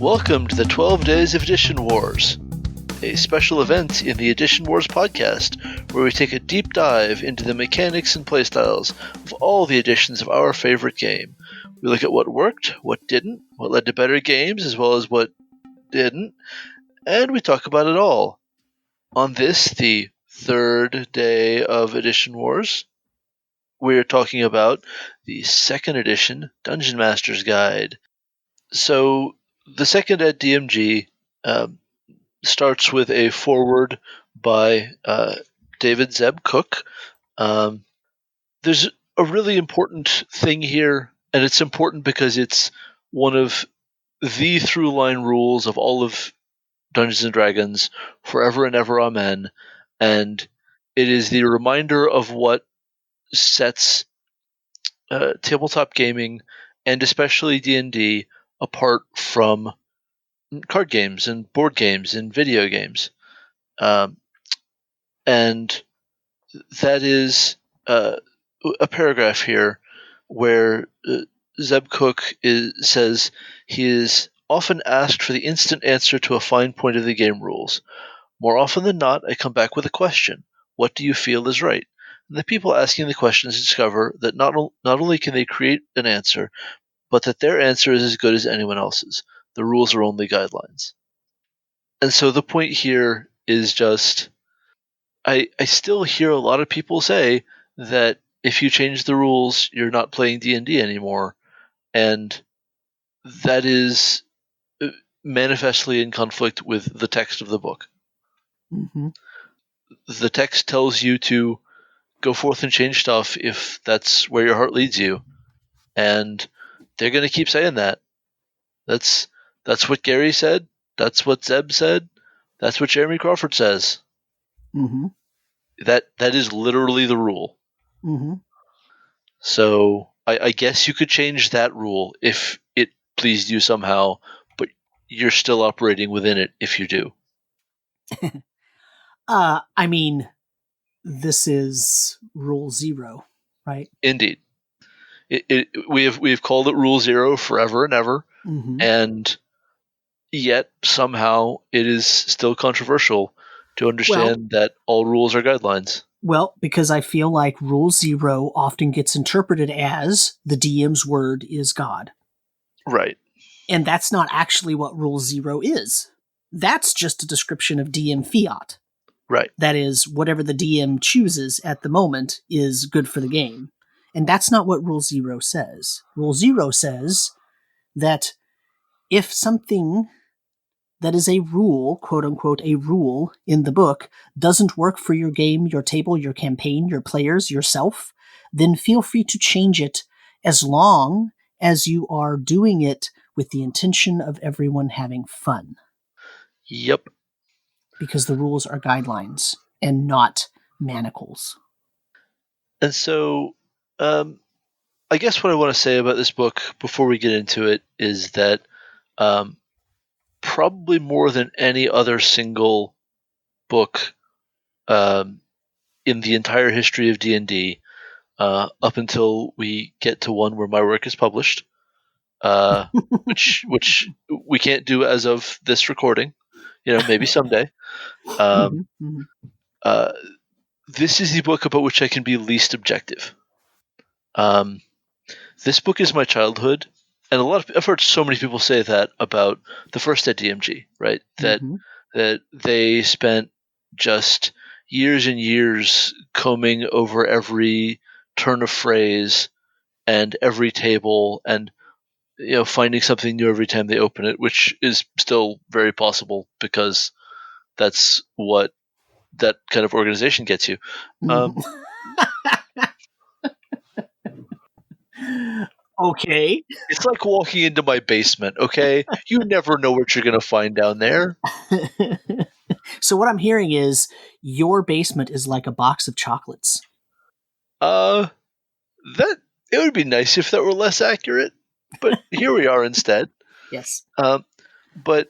Welcome to the 12 Days of Edition Wars, a special event in the Edition Wars podcast where we take a deep dive into the mechanics and playstyles of all the editions of our favorite game. We look at what worked, what didn't, what led to better games, as well as what didn't, and we talk about it all. On this, the third day of Edition Wars, we're talking about the second edition Dungeon Master's Guide. So, the second at DMG starts with a foreword by David Zeb Cook. There's a really important thing here, and it's important because it's one of the through-line rules of all of Dungeons & Dragons, forever and ever, amen, and it is the reminder of what sets tabletop gaming, and especially D&D, apart from card games and board games and video games. And that is a paragraph here where Zeb Cook says he is often asked for the instant answer to a fine point of the game rules. More often than not, I come back with a question. What do you feel is right? And the people asking the questions discover that not only can they create an answer, but that their answer is as good as anyone else's. The rules are only guidelines. And so the point here is just, I still hear a lot of people say that if you change the rules, you're not playing D&D anymore. And that is manifestly in conflict with the text of the book. Mm-hmm. The text tells you to go forth and change stuff if that's where your heart leads you. And they're going to keep saying that. That's what Gary said. That's what Zeb said. That's what Jeremy Crawford says. Mm-hmm. That is literally the rule. Mm-hmm. So I guess you could change that rule if it pleased you somehow, but you're still operating within it if you do. I mean, this is Rule 0, right? Indeed. We have called it Rule 0 forever and ever, Mm-hmm. and yet somehow it is still controversial to understand that all rules are guidelines. Well, because I feel like Rule 0 often gets interpreted as the DM's word is God. Right. And that's not actually what Rule 0 is. That's just a description of DM fiat. Right. That is, whatever the DM chooses at the moment is good for the game. And that's not what Rule 0 says. Rule 0 says that if something that is a rule, quote unquote, a rule in the book, doesn't work for your game, your table, your campaign, your players, yourself, then feel free to change it as long as you are doing it with the intention of everyone having fun. Yep. Because the rules are guidelines and not manacles. And so, I guess what I want to say about this book before we get into it is that probably more than any other single book in the entire history of D&D, up until we get to one where my work is published, which we can't do as of this recording, maybe someday. This is the book about which I can be least objective. This book is my childhood, and I've heard so many people say that about the first at DMG, right? That they spent just years and years combing over every turn of phrase and every table, and finding something new every time they open it, which is still very possible because that's what that kind of organization gets you. Okay. It's like walking into my basement, okay? You never know what you're going to find down there. So what I'm hearing is your basement is like a box of chocolates. It would be nice if that were less accurate, but here we are instead. Yes. But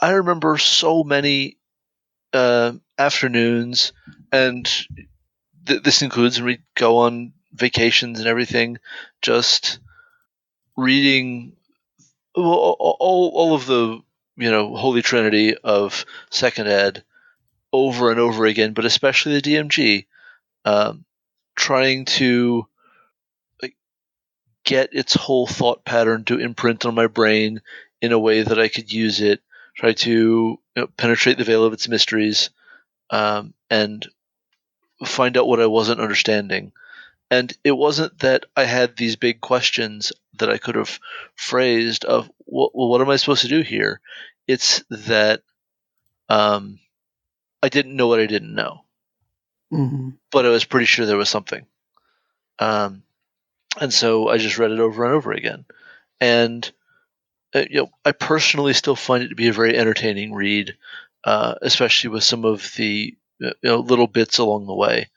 I remember so many afternoons, and this includes when we go on vacations and everything, just reading all of the holy trinity of second ed over and over again, but especially the DMG, trying to get its whole thought pattern to imprint on my brain in a way that I could use it, try to penetrate the veil of its mysteries, and find out what I wasn't understanding. And it wasn't that I had these big questions that I could have phrased of, well, what am I supposed to do here? It's that I didn't know what I didn't know, but I was pretty sure there was something. And so I just read it over and over again. And I personally still find it to be a very entertaining read, especially with some of the little bits along the way.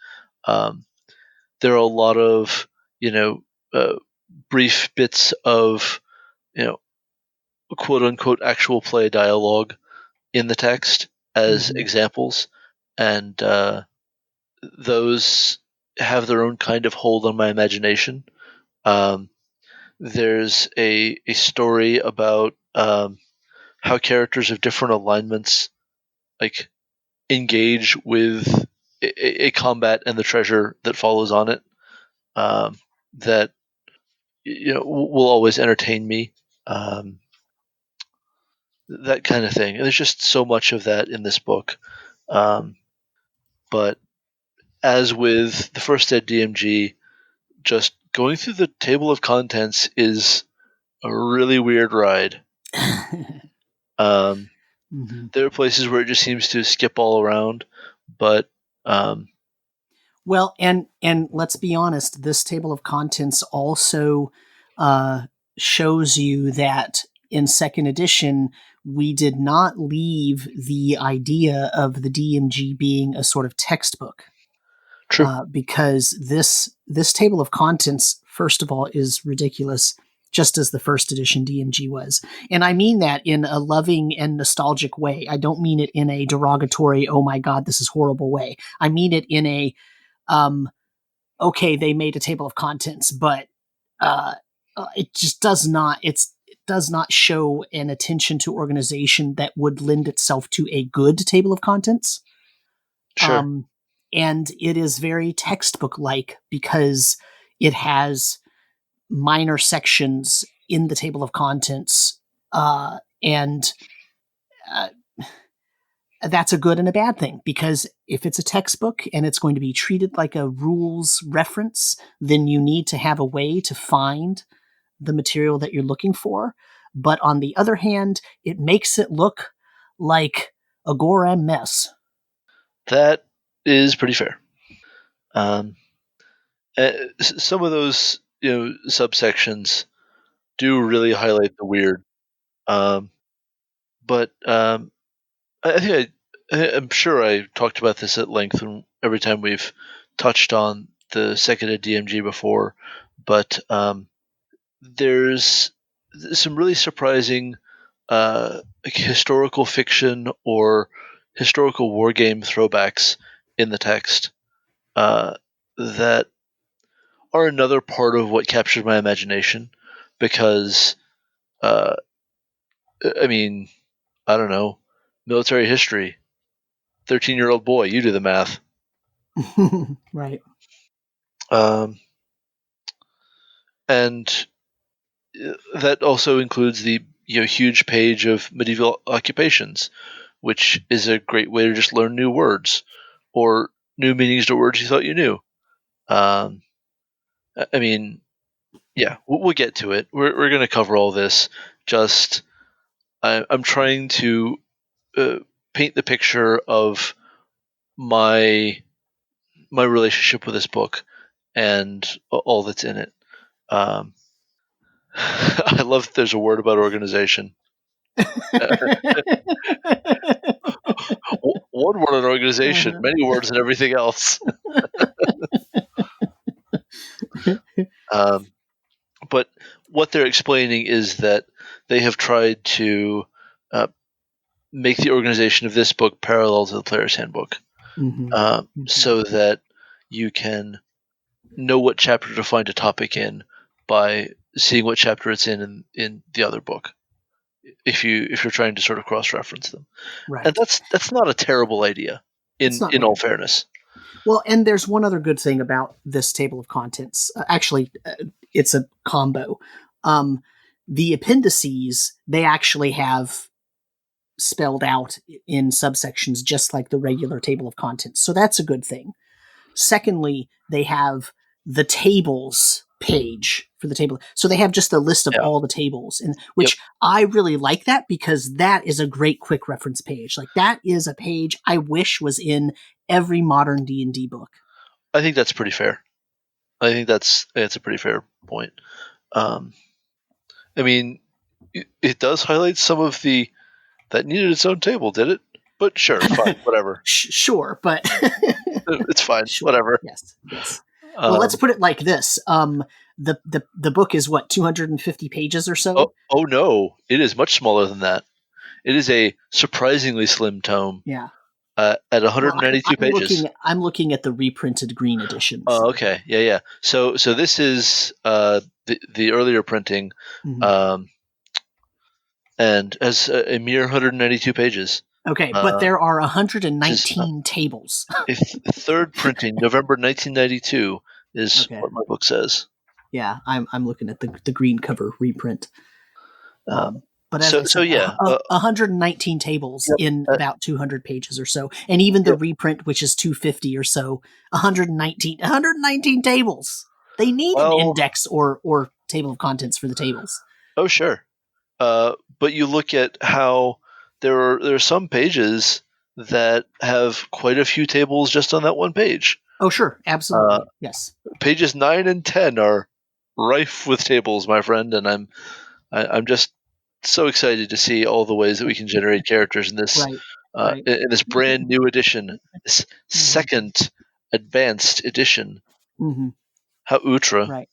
There are a lot of brief bits of quote unquote actual play dialogue in the text as examples, and those have their own kind of hold on my imagination. There's a story about how characters of different alignments engage with a combat and the treasure that follows on it, that will always entertain me. That kind of thing. And there's just so much of that in this book. But as with the first Ed DMG, just going through the table of contents is a really weird ride. There are places where it just seems to skip all around, but well, and let's be honest, this table of contents also shows you that in second edition we did not leave the idea of the DMG being a sort of textbook. True. Because this table of contents, first of all, is ridiculous, just as the first edition DMG was. And I mean that in a loving and nostalgic way. I don't mean it in a derogatory, oh my God, this is horrible way. I mean it in a, okay, they made a table of contents, but it just does not, it does not show an attention to organization that would lend itself to a good table of contents. Sure. And it is very textbook-like because it has minor sections in the table of contents, and that's a good and a bad thing, because if it's a textbook and it's going to be treated like a rules reference, then you need to have a way to find the material that you're looking for. But on the other hand, it makes it look like a goram mess. That is pretty fair. Some of those subsections do really highlight the weird, but I think I'm sure I talked about this at length every time we've touched on the second ed DMG before, but there's some really surprising historical fiction or historical war game throwbacks in the text that are another part of what captured my imagination, because I mean, I don't know, military history, 13-year-old boy, you do the math. Right. And that also includes the huge page of medieval occupations, which is a great way to just learn new words or new meanings to words you thought you knew. I mean, yeah, we'll get to it. We're going to cover all this. Just I'm trying to paint the picture of my relationship with this book and all that's in it. I love that there's a word about organization. One word on organization, many words and everything else. But what they're explaining is that they have tried to make the organization of this book parallel to the player's handbook, so that you can know what chapter to find a topic in by seeing what chapter it's in the other book. if you're trying to sort of cross-reference them. Right. And that's not a terrible idea, in all fairness. Well, and there's one other good thing about this table of contents. It's a combo. The appendices, they actually have spelled out in subsections just like the regular table of contents. So that's a good thing. Secondly, they have the tables page for the table. So they have just a list of all the tables, and which I really like that, because that is a great quick reference page. Like, that is a page I wish was in every modern D&D book. I think that's pretty fair. I think that's a pretty fair point. I mean, it does highlight some of that needed its own table, did it? But sure, fine, whatever. Sure, but it's fine, sure. Whatever. Yes. Well, let's put it like this. The book is what, 250 pages or so? Oh no, it is much smaller than that. It is a surprisingly slim tome. Yeah. At 192 pages. I'm looking at the reprinted green editions. Oh, okay. Yeah. So this is the earlier printing, and has a mere 192 pages. Okay, but there are 119 tables. Third printing, November 1992, is what my book says. Yeah, I'm looking at the green cover reprint. But as I said, 119 tables in about 200 pages or so, and even the reprint, which is 250 or so, 119 tables. They need an index or table of contents for the tables. Oh, sure. But you look at how there are some pages that have quite a few tables just on that one page. Oh, sure. Absolutely. Yes. Pages 9 and 10 are rife with tables, my friend, and I'm just so excited to see all the ways that we can generate characters in this in this brand new edition, this second advanced edition. Mm-hmm. How ultra. Right.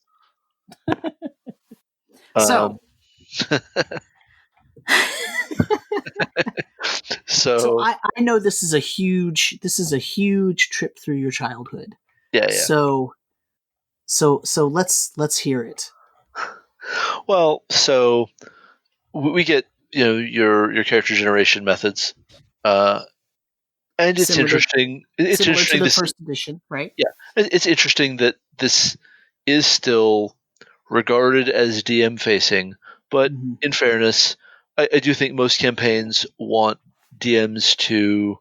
So I know this is a huge trip through your childhood. Yeah. So let's hear it. Well, so we get your character generation methods, and it's interesting. It's interesting to the first edition, right? Yeah, it's interesting that this is still regarded as DM facing, but in fairness, I do think most campaigns want DMs to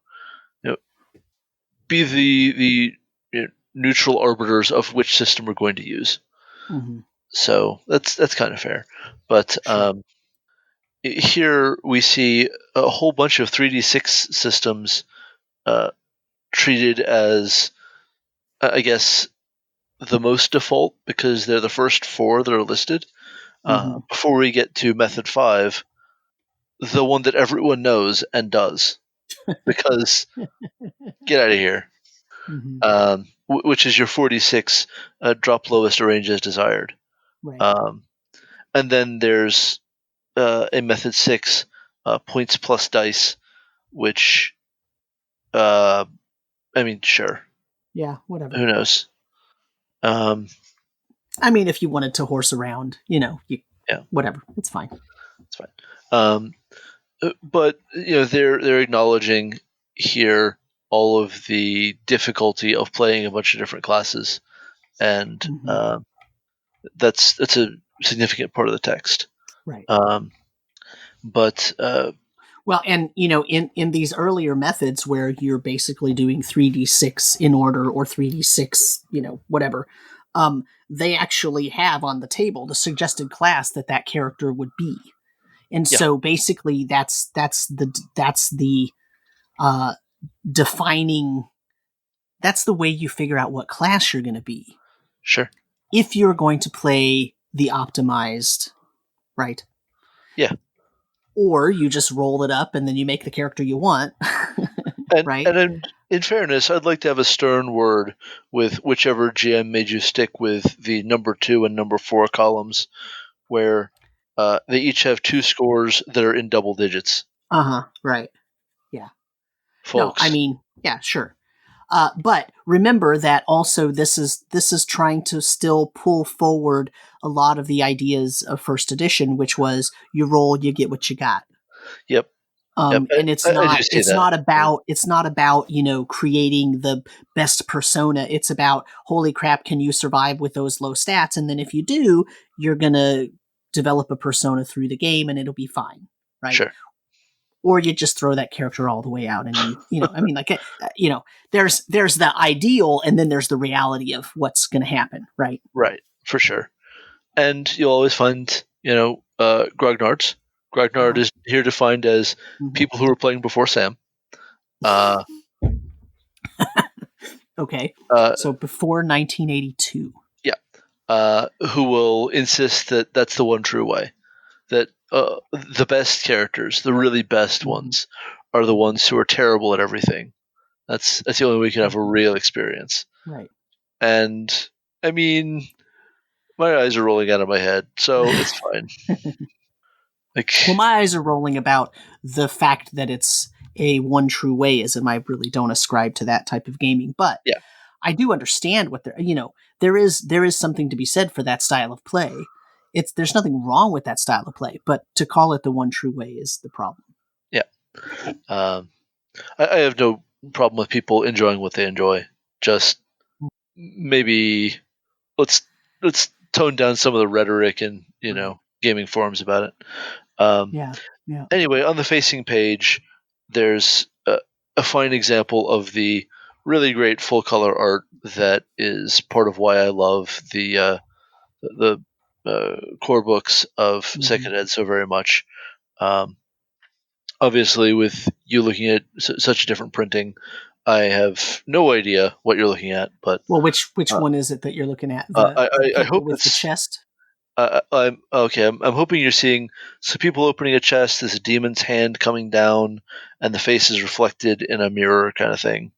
be the neutral arbiters of which system we're going to use. Mm-hmm. So that's kind of fair, but here we see a whole bunch of 3d6 systems treated as, I guess, the most default, because they're the first 4 that are listed. Before we get to Method 5, the one that everyone knows and does, because get out of here, which is your 46 drop lowest, arrange as desired. Right. And then there's a Method 6, points plus dice, which, I mean, sure. Yeah, whatever. Who knows? I mean, if you wanted to horse around, whatever, it's fine. It's fine. But they're acknowledging here all of the difficulty of playing a bunch of different classes, and that's a significant part of the text. Right. But well, and in these earlier methods where you're basically doing 3d6 in order, or 3d6, whatever, they actually have on the table the suggested class that character would be, and so basically that's the defining. That's the way you figure out what class you're going to be. Sure. If you're going to play the optimized, right? Yeah. Or you just roll it up and then you make the character you want. Right? And in fairness, I'd like to have a stern word with whichever GM made you stick with the number 2 and number 4 columns, where they each have 2 scores that are in double digits. Right. Yeah. Folks. No, I mean, yeah, sure. But remember that also this is trying to still pull forward a lot of the ideas of first edition, which was you roll, you get what you got. Yep. Yep. And it's I not do see that. it's not about creating the best persona. It's about, holy crap, can you survive with those low stats? And then if you do, you're gonna develop a persona through the game, and it'll be fine, right? Sure. Or you just throw that character all the way out, and I mean, like, there's the ideal, and then there's the reality of what's going to happen, right? Right, for sure. And you'll always find, grognards. Grognard is here defined as people who were playing before Sam. Okay, so before 1982. Yeah. Who will insist that that's the one true way. That the best characters, the really best ones, are the ones who are terrible at everything. That's the only way you can have a real experience. Right. And, I mean, my eyes are rolling out of my head, so it's fine. Well, my eyes are rolling about the fact that it's a one true way, as I really don't ascribe to that type of gaming. But yeah. I do understand what there is something to be said for that style of play. There's nothing wrong with that style of play, but to call it the one true way is the problem. Yeah. I have no problem with people enjoying what they enjoy. Just maybe let's tone down some of the rhetoric and gaming forums about it. Yeah. Anyway, on the facing page, there's a fine example of the really great full color art that is part of why I love the core books of Second Ed so very much. Obviously, with you looking at such a different printing, I have no idea what you're looking at. But which one is it that you're looking at? I hope with it's the chest. I'm okay. I'm hoping you're seeing some people opening a chest. There's a demon's hand coming down, and the face is reflected in a mirror, kind of thing.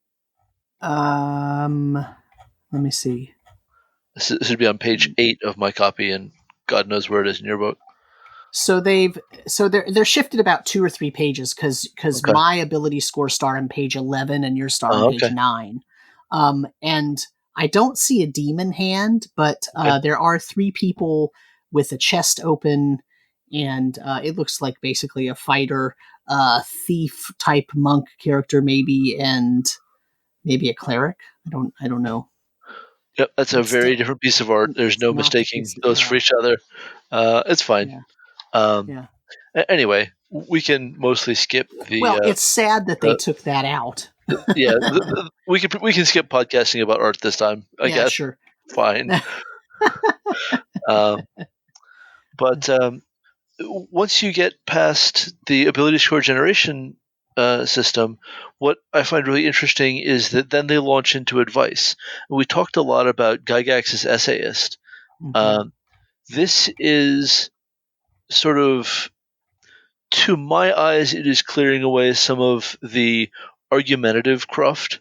Let me see. This should be on page 8 of my copy, and God knows where it is in your book. So they're shifted about 2 or 3 pages because my ability scores start on page 11 and yours start on page 9. And I don't see a demon hand, but there are 3 people with a chest open, and it looks like basically a fighter, thief type monk character maybe, and maybe a cleric. I don't know. Yep, that's a very different piece of art. There's no mistaking those for each other. It's fine. Anyway, we can mostly skip the. Well, it's sad that they took that out. Yeah, we can skip podcasting about art this time. I guess. Sure. Fine. But once you get past the ability score generation system, what I find really interesting is that then they launch into advice. We talked a lot about Gygax's essayist. This is sort of, to my eyes, it is clearing away some of the argumentative cruft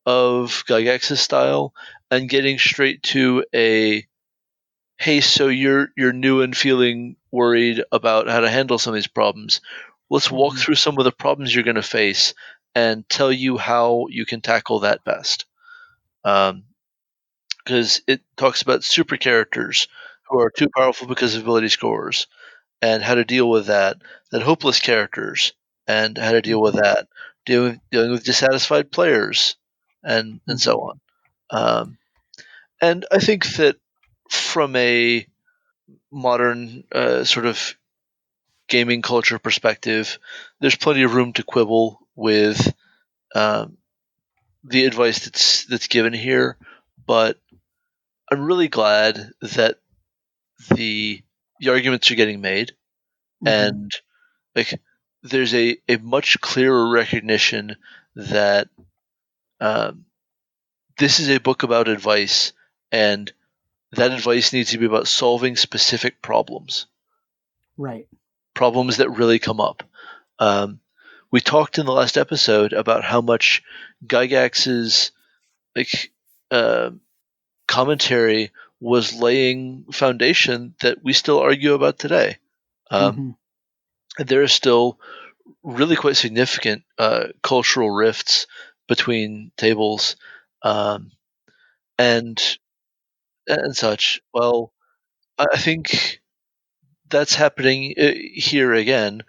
of Gygax's style and getting straight to a, hey, so you're new and feeling worried about how to handle some of these problems. Let's walk through some of the problems you're going to face and tell you how you can tackle that best. Because it talks about super characters who are too powerful because of ability scores and how to deal with that. Then hopeless characters and how to deal with that. Dealing with dissatisfied players and so on. And I think that from a modern sort of gaming culture perspective, there's plenty of room to quibble with the advice that's given here, but I'm really glad that the arguments are getting made, and like there's a much clearer recognition that this is a book about advice, and that advice needs to be about solving specific problems. Right. Problems that really come up. We talked in the last episode about how much Gygax's commentary was laying foundation that we still argue about today. There are still really quite significant cultural rifts between tables, and such. Well, I think that's happening here again.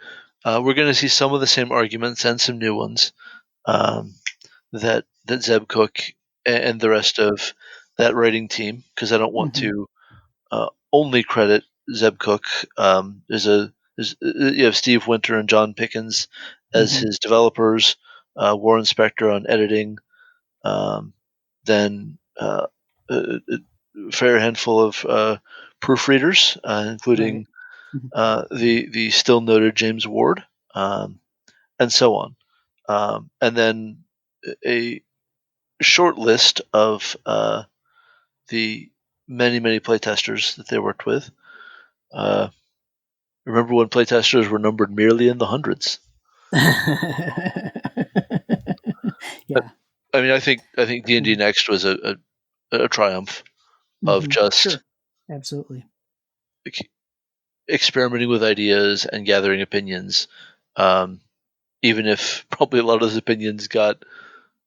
We're going to see some of the same arguments and some new ones that Zeb Cook and the rest of that writing team, because I don't want to only credit Zeb Cook. You have Steve Winter and John Pickens as his developers, Warren Spector on editing, then a fair handful of proofreaders, including the still noted James Ward, and so on. And then a short list of the many playtesters that they worked with. Remember when playtesters were numbered merely in the hundreds? Yeah. I mean, I think D&D Next was a triumph of just absolutely experimenting with ideas and gathering opinions, even if probably a lot of those opinions got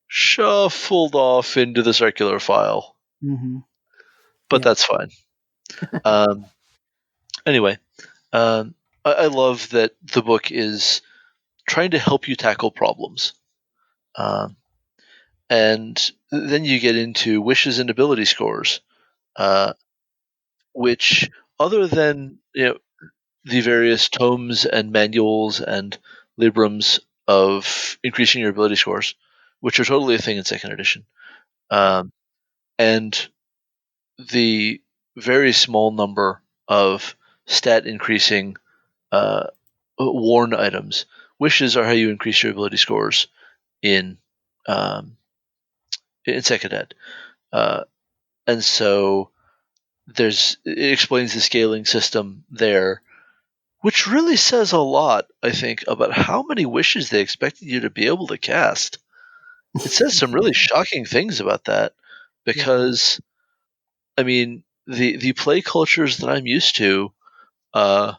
shuffled off into the circular file. But that's fine. Anyway, I love that the book is trying to help you tackle problems. And then you get into wishes and ability scores, which, other than the various tomes and manuals and librams of increasing your ability scores, which are totally a thing in second edition, and the very small number of stat increasing worn items. Wishes are how you increase your ability scores in second ed, and so it explains the scaling system there, which really says a lot, I think, about how many wishes they expected you to be able to cast. It says some really shocking things about that, because I mean, the play cultures that I'm used to, a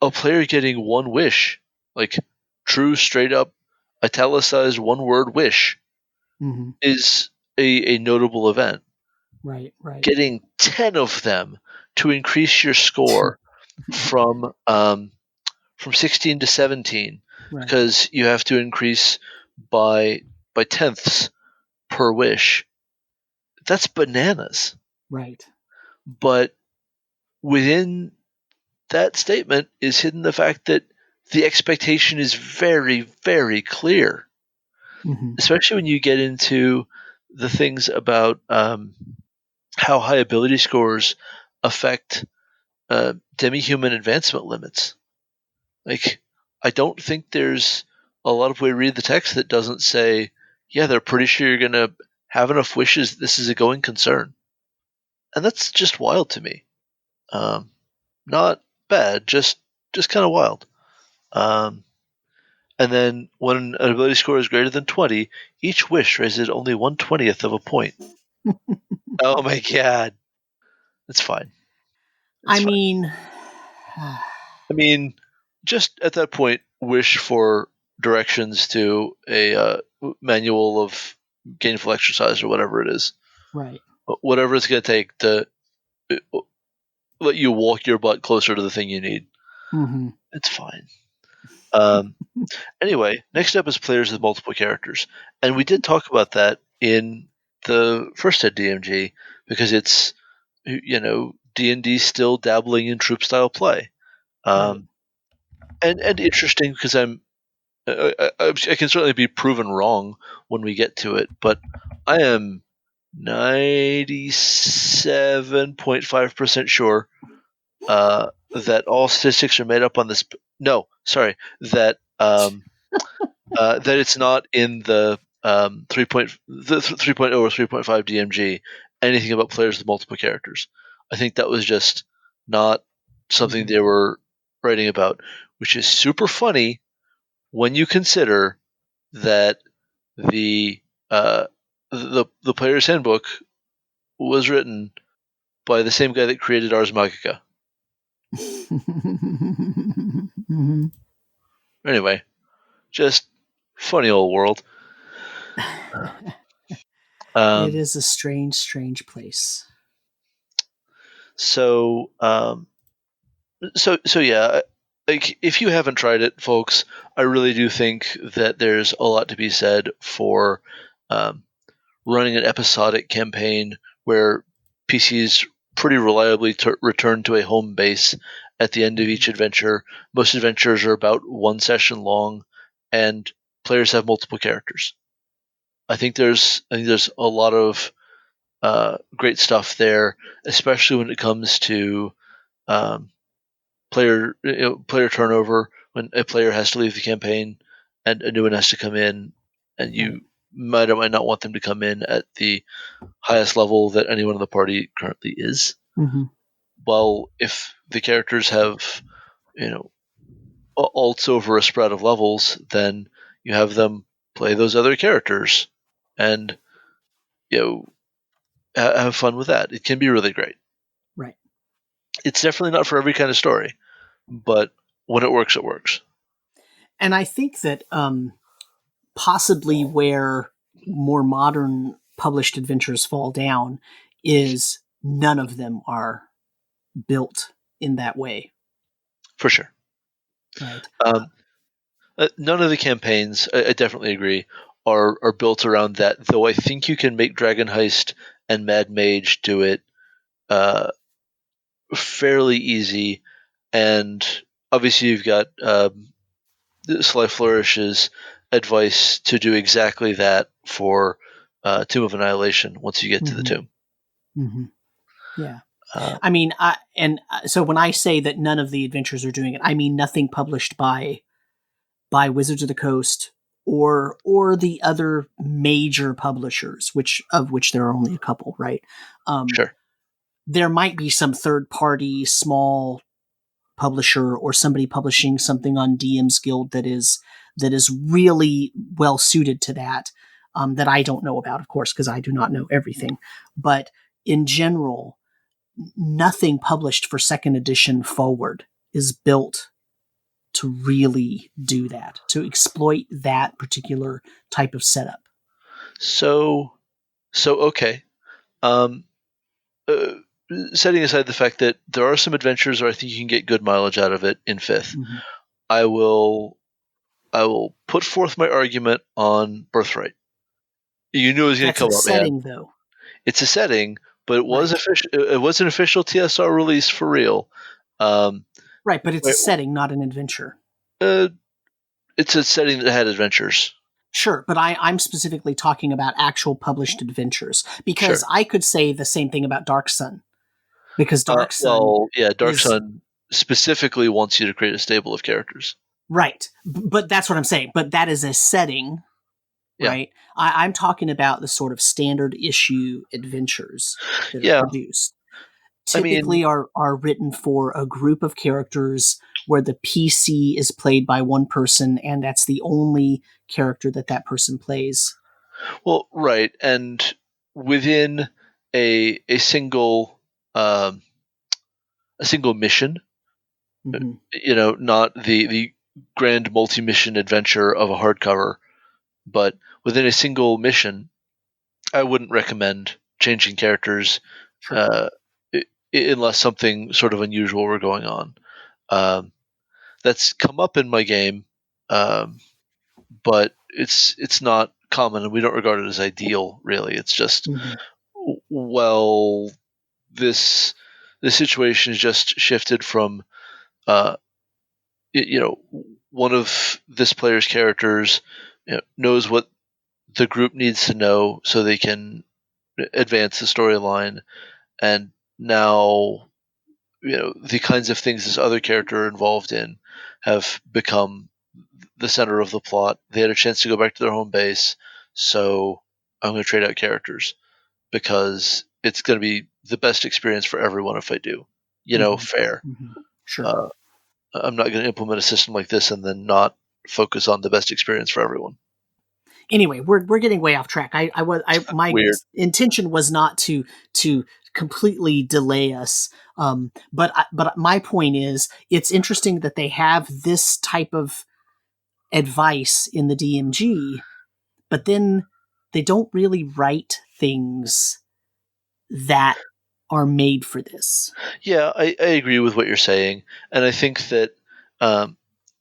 player getting one wish, like true, straight up, italicized one word wish, is a notable event. Right. Getting 10 of them to increase your score from 16 to 17, because you have to increase by tenths per wish. That's bananas. Right. But within that statement is hidden the fact that the expectation is very, very clear. Especially when you get into the things about how high ability scores affect demi-human advancement limits. Like, I don't think there's a lot of way to read the text that doesn't say, yeah, they're pretty sure you're going to have enough wishes. This is a going concern. And that's just wild to me. Not bad, just kind of wild. And then when an ability score is greater than 20, each wish raises only 1/20th of a point. Oh my god. That's fine. I mean, just at that point, wish for directions to a manual of gainful exercise or whatever it is. Right. Whatever it's going to take to let you walk your butt closer to the thing you need. It's fine. Anyway, next up is players with multiple characters. And we did talk about that in the first ed DMG, because it's, D&D still dabbling in troop style play. And interesting, because I can certainly be proven wrong when we get to it, but I am 97.5% sure that all statistics are made up on this. No, sorry, that that it's not in the 3.0 or 3.5 DMG anything about players with multiple characters. I think that was just not something they were writing about, which is super funny when you consider that the player's handbook was written by the same guy that created Ars Magica. Anyway, just funny old world. It is a strange, strange place. So yeah, like if you haven't tried it, folks, I really do think that there's a lot to be said for running an episodic campaign where PCs pretty reliably return to a home base at the end of each adventure. Most adventures are about one session long, and players have multiple characters. I think there's a lot of great stuff there, especially when it comes to player turnover, when a player has to leave the campaign and a new one has to come in, and you might or might not want them to come in at the highest level that anyone in the party currently is. Mm-hmm. Well, if the characters have alts over a spread of levels, then you have them play those other characters and have fun with that. It can be really great. Right. It's definitely not for every kind of story, but when it works, it works. And I think that possibly where more modern published adventures fall down is none of them are built in that way. For sure. Right. None of the campaigns, I definitely agree, are built around that, though I think you can make Dragon Heist and Mad Mage do it fairly easy, and obviously you've got Sly Flourish's advice to do exactly that for Tomb of Annihilation once you get to the tomb. Mm-hmm. Yeah. I mean, so when I say that none of the adventures are doing it, I mean nothing published by Wizards of the Coast or the other major publishers, of which there are only a couple, right? Sure. There might be some third-party small publisher or somebody publishing something on DM's Guild that is really well suited to that I don't know about, of course, because I do not know everything. But in general, nothing published for second edition forward is built to really do that, to exploit that particular type of setup. So okay. Setting aside the fact that there are some adventures where I think you can get good mileage out of it in 5th, Mm-hmm. I will put forth my argument on Birthright. You knew it was going to come up, setting, man. Though. It's a setting, but it was official. It was an official TSR release for real. Right, but it's a setting, not an adventure. It's a setting that had adventures. Sure, but I'm specifically talking about actual published adventures, because I could say the same thing about Dark Sun, because Dark Sun. Dark Sun specifically wants you to create a stable of characters. Right, but that's what I'm saying. But that is a setting, right? I'm talking about the sort of standard issue adventures that are produced. Typically are written for a group of characters where the PC is played by one person, and that's the only character that person plays. Well, right, and within a single mission, not the grand multi-mission adventure of a hardcover, but within a single mission, I wouldn't recommend changing characters unless something sort of unusual were going on. That's come up in my game, but it's not common, and we don't regard it as ideal, really. It's just, this situation has just shifted from, one of this player's characters knows what the group needs to know so they can advance the storyline, and now the kinds of things this other character are involved in have become the center of the plot. They had a chance to go back to their home base, so I'm going to trade out characters because it's going to be the best experience for everyone if I do. Fair. Sure. I'm not going to implement a system like this and then not focus on the best experience for everyone. Anyway, we're getting way off track. My intention was not to completely delay us. But my point is, it's interesting that they have this type of advice in the DMG, but then they don't really write things that are made for this. Yeah, I agree with what you're saying, and I think that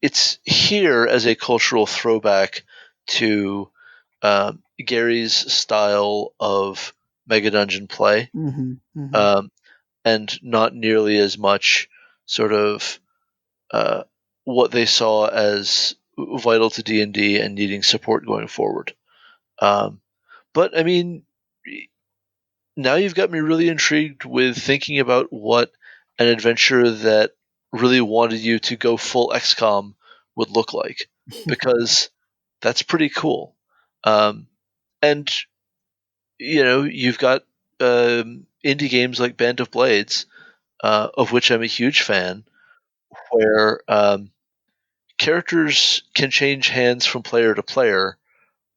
it's here as a cultural throwback to Gary's style of Mega Dungeon play, Mm-hmm, mm-hmm. and not nearly as much sort of uh, what they saw as vital to D&D and needing support going forward. But I mean, now you've got me really intrigued with thinking about what an adventure that really wanted you to go full XCOM would look like, because that's pretty cool. And you've got indie games like Band of Blades, of which I'm a huge fan, where characters can change hands from player to player.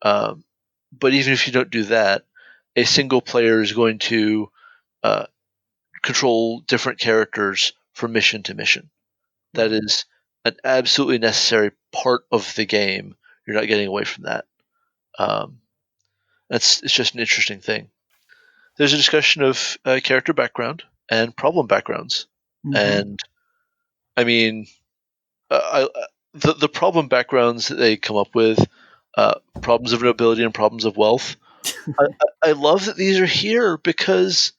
Um, but even if you don't do that, a single player is going to uh, control different characters from mission to mission. That is an absolutely necessary part of the game. You're not getting away from that. Um, it's just an interesting thing. There's a discussion of character background and problem backgrounds, Mm-hmm. and I mean, the problem backgrounds that they come up with, problems of nobility and problems of wealth. I love that these are here because,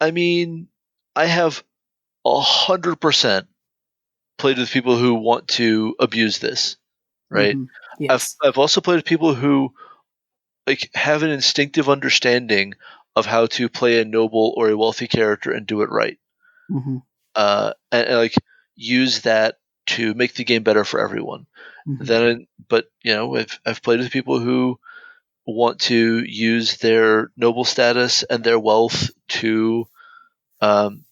I mean, I have 100% played with people who want to abuse this, right? Mm-hmm. Yes. I've also played with people who like have an instinctive understanding of how to play a noble or a wealthy character and do it right, Mm-hmm. and like use that to make the game better for everyone. Mm-hmm. But I've played with people who want to use their noble status and their wealth to um,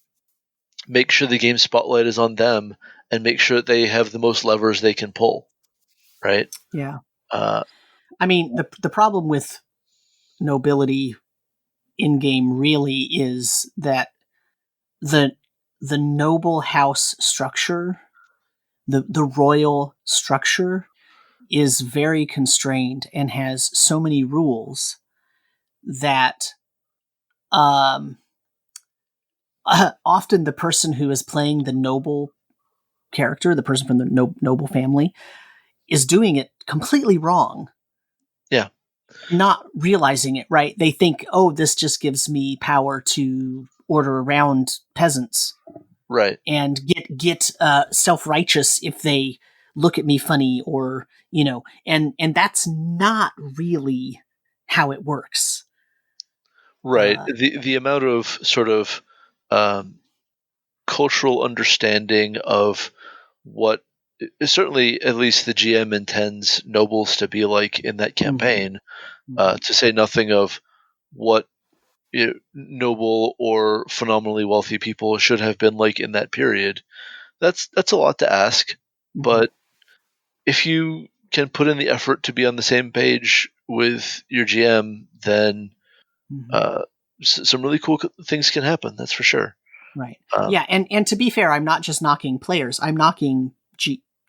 make sure the game spotlight is on them and make sure that they have the most levers they can pull, right? Yeah. Uh, I mean, the problem with nobility in game really is that the the noble house structure, the royal structure, is very constrained and has so many rules that um, often the person who is playing the noble character, the person from the noble family, is doing it completely wrong. yeah, Not realizing it, right? They think, oh, this just gives me power to order around peasants right. and get self-righteous if they look at me funny, or and that's not really how it works. Right. The amount of sort of um, cultural understanding of what certainly at least the GM intends nobles to be like in that campaign, to say nothing of what noble or phenomenally wealthy people should have been like in that period. That's a lot to ask, Mm-hmm. but if you can put in the effort to be on the same page with your GM, then Mm-hmm. uh, some really cool things can happen. That's for sure. Right. Um, Yeah, and to be fair, I'm not just knocking players. I'm knocking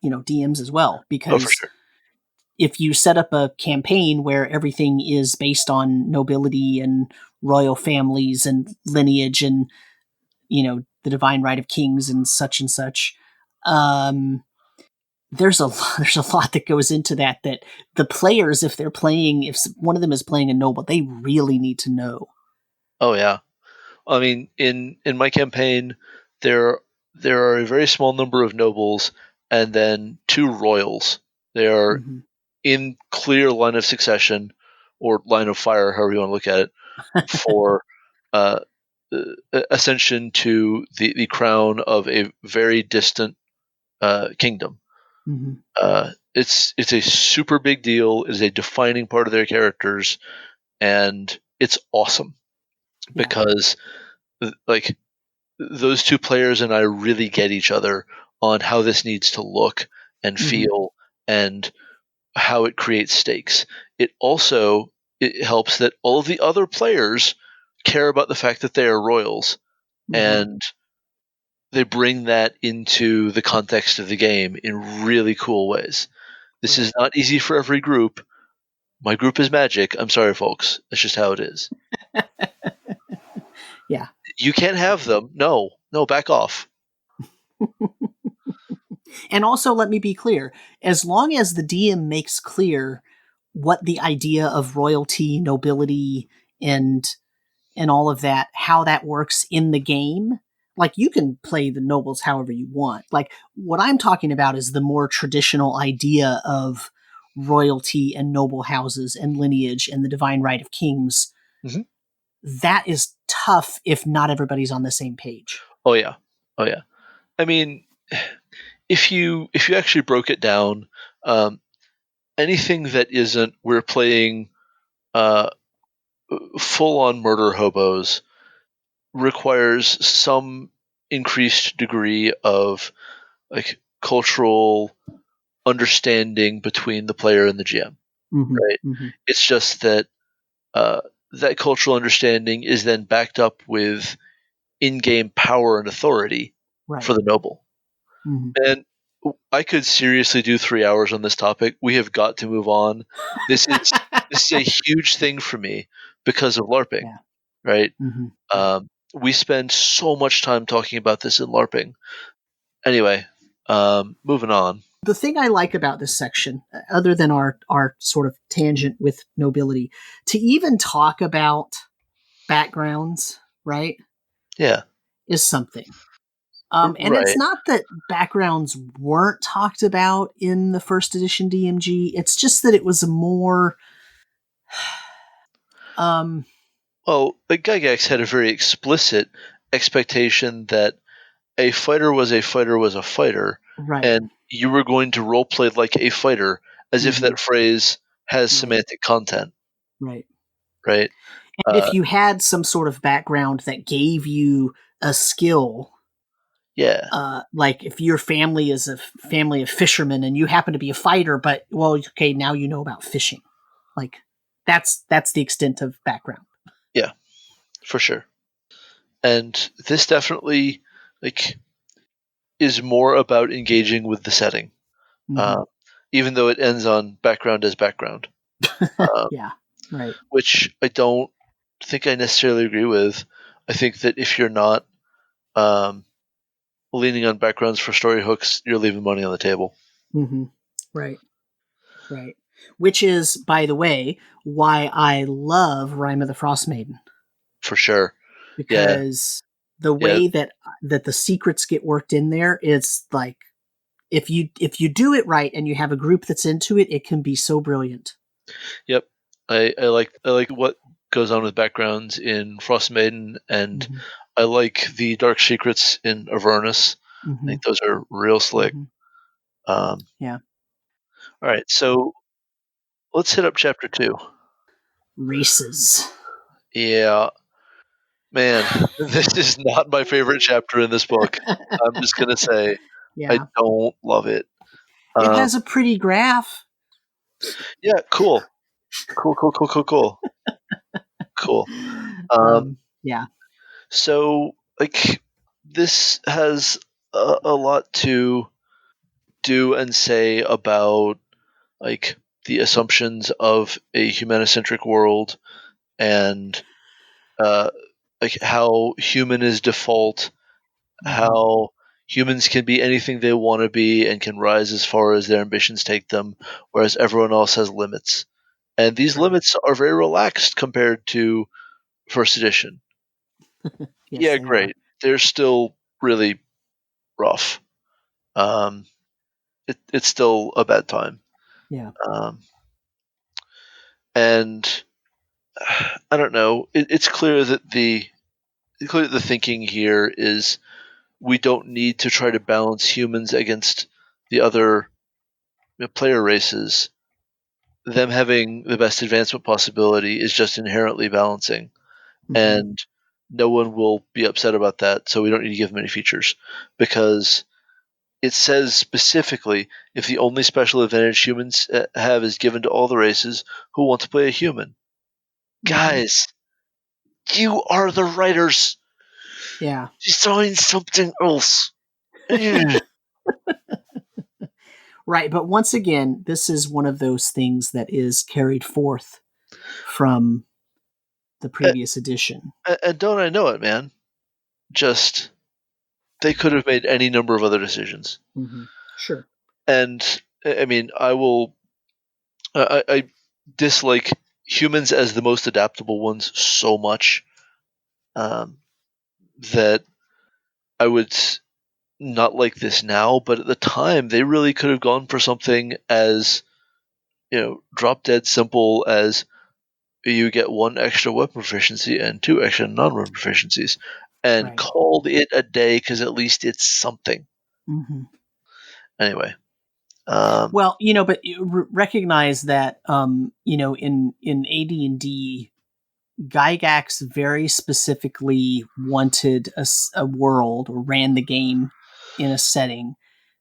DMs as well, oh, for because sure. if you set up a campaign where everything is based on nobility and royal families and lineage and the divine right of kings and such, um, there's a lot that goes into that the players, if they're playing, if one of them is playing a noble, they really need to know. Oh yeah. I mean, in my campaign, there there are a very small number of nobles and then two royals. They are Mm-hmm. in clear line of succession or line of fire, however you want to look at it, for uh, ascension to the crown of a very distant kingdom. Mm-hmm. It's a super big deal. It is a defining part of their characters, and it's awesome Yeah. because like those two players and I really get each other on how this needs to look and Mm-hmm. feel and how it creates stakes. It also it helps that all of the other players care about the fact that they are royals, Mm-hmm. and they bring that into the context of the game in really cool ways. This Right. is not easy for every group, my group is magic. I'm sorry, folks. That's just how it is. Yeah. You can't have them. No, back off. And also, let me be clear, as long as the DM makes clear what the idea of royalty, nobility, and all of that, how that works in the game, like, you can play the nobles however you want. Like, what I'm talking about is the more traditional idea of royalty and noble houses and lineage and the divine right of kings. Mhm. That is tough if not everybody's on the same page. Oh yeah. I mean, if you actually broke it down, anything that isn't we're playing full on murder hobos requires some increased degree of like cultural understanding between the player and the GM. Mm-hmm, right? mm-hmm. It's just that that cultural understanding is then backed up with in-game power and authority Right. for the noble. Mm-hmm. And I could seriously do 3 hours on this topic. We have got to move on. This is a huge thing for me because of LARPing, Yeah. right? Mm-hmm. We spend so much time talking about this in LARPing. Anyway, moving on. The thing I like about this section, other than our sort of tangent with nobility, to even talk about backgrounds, right, Yeah. is something. And it's Right. not that backgrounds weren't talked about in the first edition DMG. It's just that it was a more Well, but Gygax had a very explicit expectation that a fighter was a fighter was a fighter, right. and you were going to roleplay like a fighter, as if Mhm. that phrase has Right. semantic content, Right. right? And if you had some sort of background that gave you a skill, Yeah, like if your family is a family of fishermen and you happen to be a fighter, but well, okay, now you know about fishing. Like, that's the extent of background. yeah, for sure. And this definitely like is more about engaging with the setting, Mm-hmm. even though it ends on background as background, Yeah. Right. which I don't think I necessarily agree with. I think that if you're not um, leaning on backgrounds for story hooks, you're leaving money on the table. Mm-hmm. Right. Right. Which is, by the way, why I love Rime of the Frost Maiden, For sure. because the Yeah. way that the secrets get worked in there, it's like, if you do it right and you have a group that's into it, it can be so brilliant. Yep. I like what goes on with backgrounds in Frost Maiden, and Mm-hmm. I like the dark secrets in Avernus. I Mm-hmm. think those are real slick. Mm-hmm. Yeah. All right, so let's hit up chapter 2. Races. Yeah, man, this is not my favorite chapter in this book. I'm just gonna say I Yeah. don't love it. It Um, has a pretty graph. yeah, cool. Cool. Yeah. So like this has a lot to do and say about like the assumptions of a humanocentric world and uh, like how human is default, Mm-hmm. how humans can be anything they want to be and can rise as far as their ambitions take them, whereas everyone else has limits. And these Right. limits are very relaxed compared to first edition. Yes, Yeah, they are. great. They're still really rough. Um, it's still a bad time. Yeah. Um, and I don't know. It's clear that the thinking here is we don't need to try to balance humans against the other player races. Them having the best advancement possibility is just inherently balancing, Mm-hmm. and no one will be upset about that. So we don't need to give them any features because it says specifically if the only special advantage humans have is given to all the races who want to play a human. Mm-hmm. Guys, you are the writers. Yeah. Design something else. Ugh. Right, but once again, this is one of those things that is carried forth from the previous edition. And don't I know it, man? Just they could have made any number of other decisions. Mm-hmm. Sure. And I mean, I dislike humans as the most adaptable ones so much that I would not like this now, but at the time they really could have gone for something as drop dead simple as you get 1 extra weapon proficiency and 2 extra non-weapon proficiencies, and called it a day because at least it's something. Mm-hmm. Anyway. Well, but recognize that, in AD&D, Gygax very specifically wanted a world, or ran the game in a setting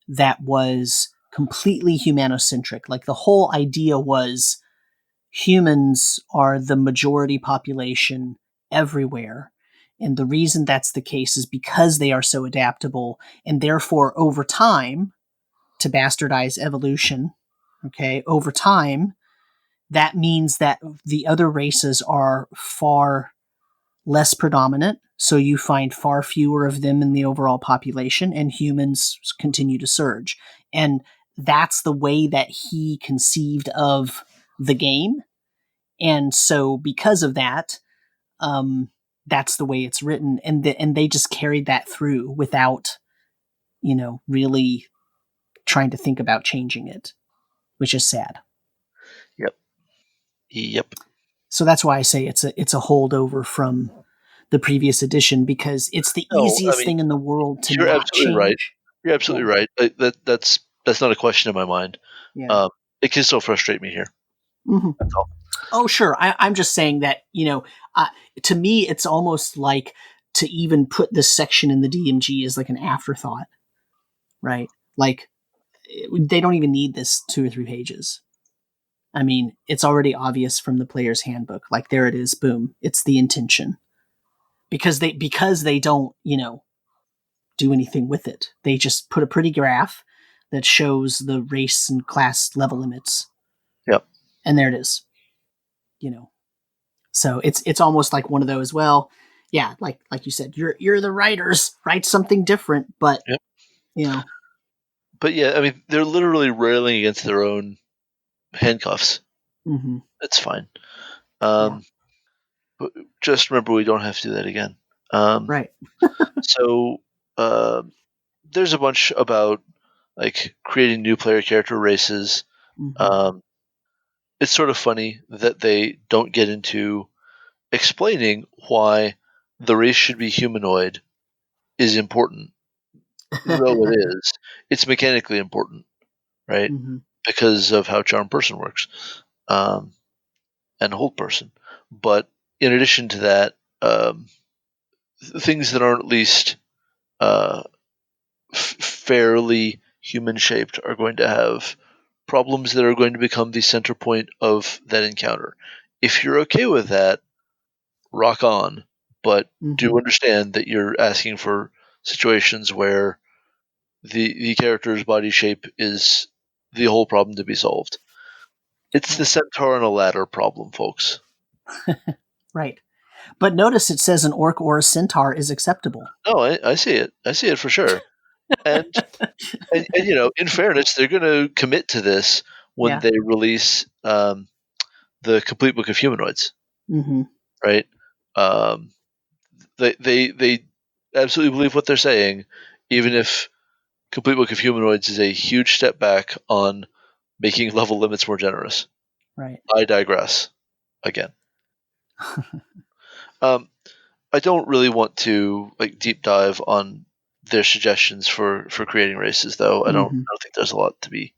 that was completely humanocentric. Like, the whole idea was humans are the majority population everywhere. And the reason that's the case is because they are so adaptable, and therefore over time, to bastardize evolution, okay, over time, that means that the other races are far less predominant. So you find far fewer of them in the overall population, and humans continue to surge. And that's the way that he conceived of the game. And so because of that, that's the way it's written. And they just carried that through without, really trying to think about changing it, which is sad. Yep. So that's why I say it's a holdover from the previous edition, because it's the easiest thing in the world to not change. Right. You're absolutely right. That's not a question in my mind. Yeah. It can still frustrate me here. Mm-hmm. That's all. Oh, sure. I'm just saying that, to me, it's almost like to even put this section in the DMG is like an afterthought, right? Like, they don't even need this 2 or 3 pages. I mean, it's already obvious from the player's handbook. Like, there it is. Boom. It's the intention. Because they don't, do anything with it. They just put a pretty graph that shows the race and class level limits. Yep. And there it is. So it's almost like one of those, well, yeah, like you said, you're the writers, write something different, but yep. But yeah, I mean, they're literally railing against their own handcuffs. Mm-hmm. That's fine. But just remember, we don't have to do that again. Right. So there's a bunch about like creating new player character races. Mm-hmm. It's sort of funny that they don't get into explaining why the race should be humanoid is important. Though it is, it's mechanically important, right? Mm-hmm. Because of how charm person works, and hold person. But in addition to that, things that aren't at least fairly human shaped are going to have problems that are going to become the center point of that encounter. If you're okay with that, rock on, but do understand that you're asking for situations where the character's body shape is the whole problem to be solved. It's the centaur on a ladder problem, folks. Right. But notice it says an orc or a centaur is acceptable. No, I see it. I see it for sure. And in fairness, they're going to commit to this when they release the complete book of humanoids, right? They absolutely believe what they're saying, even if complete book of humanoids is a huge step back on making level limits more generous. Right. I digress. Again, I don't really want to deep dive on their suggestions for creating races, though. I don't think there's a lot to be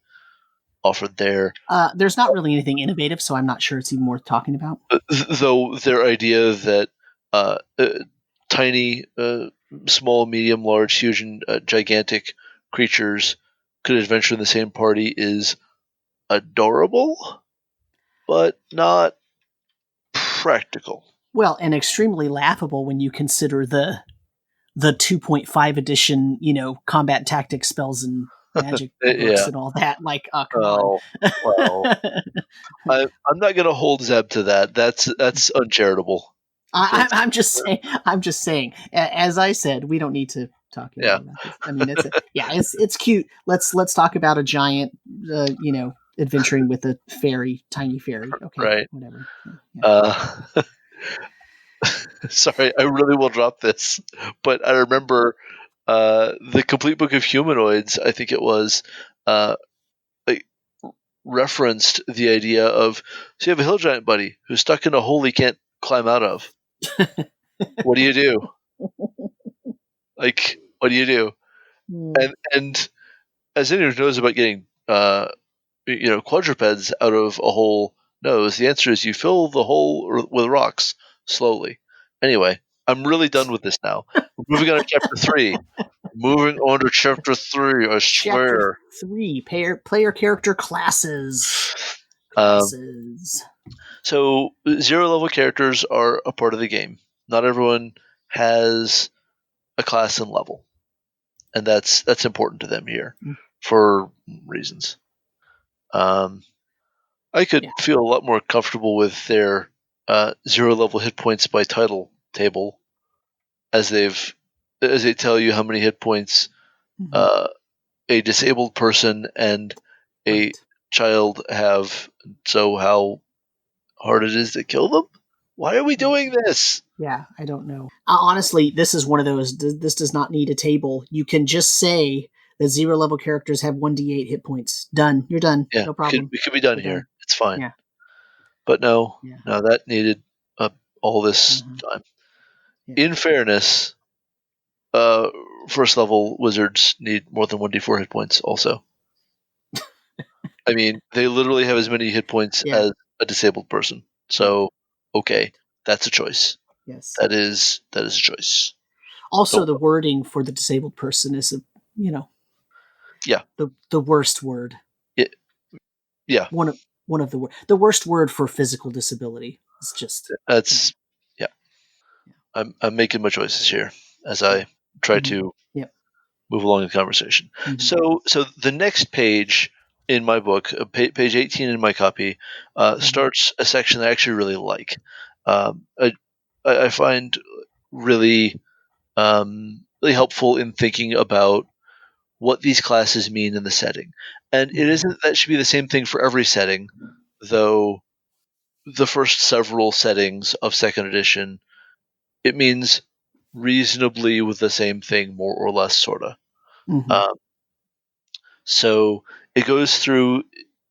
offered there. There's not really anything innovative, so I'm not sure it's even worth talking about. Though their idea that tiny, small, medium, large, huge, and gigantic creatures could adventure in the same party is adorable, but not practical. Well, and extremely laughable when you consider the 2.5 edition, combat tactics spells and magic books Yeah. and all that. Like, come on. Well, I'm not going to hold Zeb to that. That's uncharitable. I'm just saying. I'm just saying. As I said, we don't need to talk Yeah. anymore about this. I mean, it's cute. Let's talk about a giant, adventuring with a fairy, tiny fairy. Okay, Right. whatever. Yeah. Sorry, I really will drop this, but I remember the Complete Book of Humanoids. I think it was like referenced the idea of, so you have a hill giant buddy who's stuck in a hole he can't climb out of. What do you do? Like, what do you do? Mm. And as anyone who knows about getting quadrupeds out of a hole knows, the answer is you fill the hole with rocks slowly. Anyway, I'm really done with this now. We're moving on to chapter 3. Moving on to chapter 3, I Chapter swear. 3: player character classes. Um, Classes. so, zero level characters are a part of the game. Not everyone has a class and level, and that's important to them here for reasons. I could feel a lot more comfortable with their zero level hit points by title table, as they tell you how many hit points a disabled person and a child have, so how hard it is to kill them. Why are we doing this? Yeah, I don't know. Honestly, this is one of those. This does not need a table. You can just say that zero level characters have 1d8 hit points. Done. You're done. Yeah, No problem. we could be done We're here. done. It's fine. Yeah. But no, Yeah. that needed all this time. Yeah. In fairness, first level wizards need more than 1d4 hit points also. I mean, they literally have as many hit points as a disabled person. So, okay, that's a choice. Yes. That is a choice. Also, the wording for the disabled person is yeah, the worst word. Yeah. One of the worst word for physical disability. It's just that's yeah. I'm making my choices here as I try to move along the conversation. So the next page in my book, page 18 in my copy, starts a section that I actually really like. I find really really helpful in thinking about what these classes mean in the setting. And it isn't that it should be the same thing for every setting, though the first several settings of second edition, it means reasonably with the same thing, more or less, sort of. So it goes through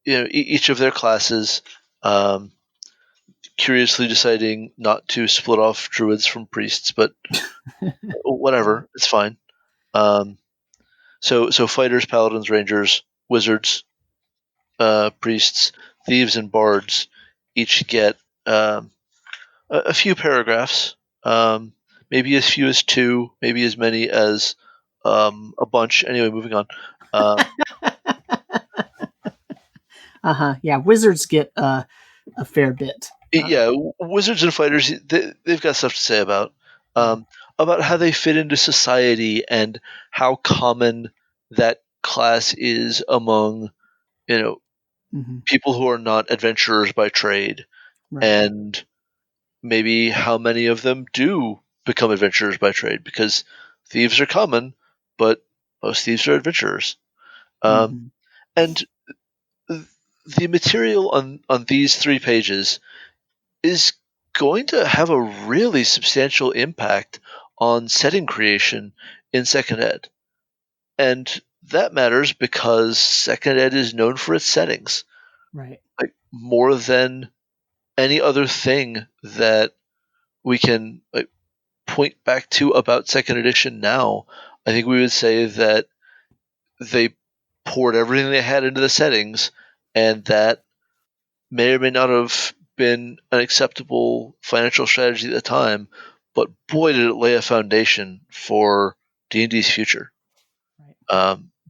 each of their classes, curiously deciding not to split off druids from priests, but whatever, it's fine. So fighters, paladins, rangers, wizards, priests, thieves, and bards each get a few paragraphs, maybe as few as 2, maybe as many as a bunch. Anyway, moving on. Yeah, wizards get a fair bit. Yeah, wizards and fighters, they've got stuff to say about how they fit into society and how common that class is among people who are not adventurers by trade, and maybe how many of them do become adventurers by trade, because thieves are common, but most thieves are adventurers. And the material on these 3 pages is going to have a really substantial impact on setting creation in second ed. And that matters because second ed is known for its settings. Right. Like, more than any other thing that we can point back to about second edition now, I think we would say that they poured everything they had into the settings, and that may or may not have been an acceptable financial strategy at the time, but boy, did it lay a foundation for D&D's future,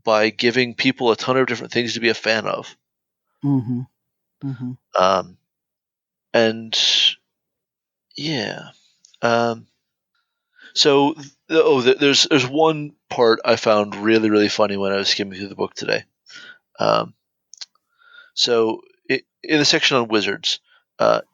by giving people a ton of different things to be a fan of. And yeah, so There's one part I found really, really funny when I was skimming through the book today. In the section on wizards,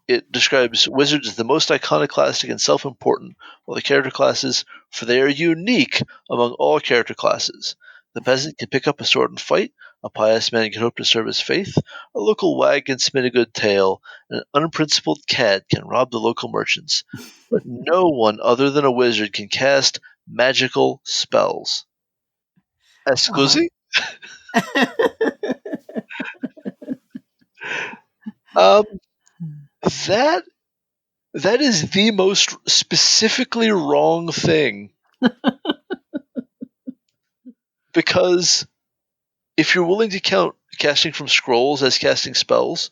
it describes wizards as the most iconoclastic and self-important of the character classes, for they are unique among all character classes. The peasant can pick up a sword and fight, a pious man can hope to serve his faith, a local wag can spin a good tale, and an unprincipled cad can rob the local merchants. But no one other than a wizard can cast magical spells. Excuse? That is the most specifically wrong thing. Because if you're willing to count casting from scrolls as casting spells,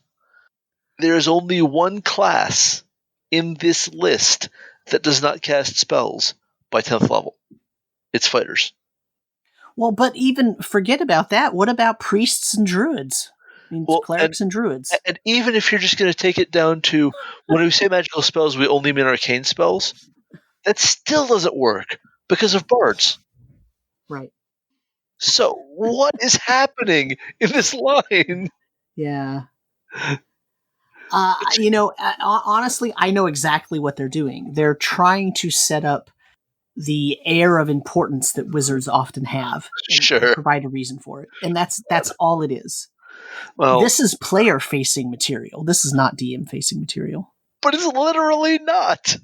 there is only one class in this list that does not cast spells by 10th level. It's fighters. Well, but even forget about that. What about priests and druids? I mean, clerics and druids. And even if you're just going to take it down to, when we say magical spells, we only mean arcane spells, that still doesn't work because of bards. Right. So what is happening in this line? Yeah. Honestly, I know exactly what they're doing. They're trying to set up the air of importance that wizards often have. Sure. Provide a reason for it. And that's all it is. Well, this is player-facing material. This is not DM-facing material. But it's literally not.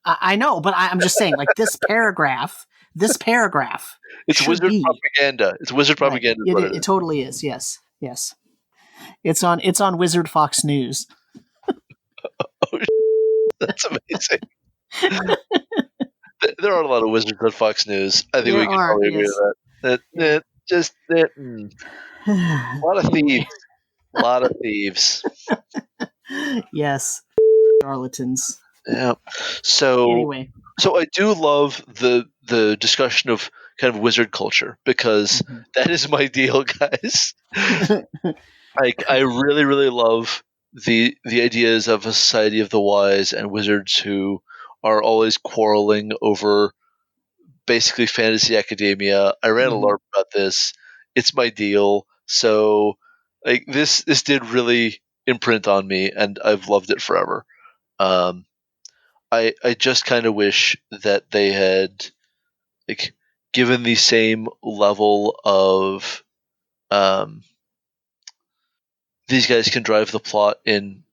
I know, but I'm just saying, like, this paragraph. It's wizard propaganda. It's wizard propaganda. Right. It totally is. Yes. It's on Wizard Fox News. Oh, that's amazing. There are a lot of wizards on Fox News. I think we can probably agree with that. A lot of thieves. A lot of thieves. Yes. Charlatans. Yeah. So anyway. So I do love the discussion of kind of wizard culture, because that is my deal, guys. I really, really love the ideas of a society of the wise and wizards who are always quarreling over basically fantasy academia. I ran a LARP about this. It's my deal. So like this did really imprint on me, and I've loved it forever. I just kind of wish that they had like given the same level of these guys can drive the plot in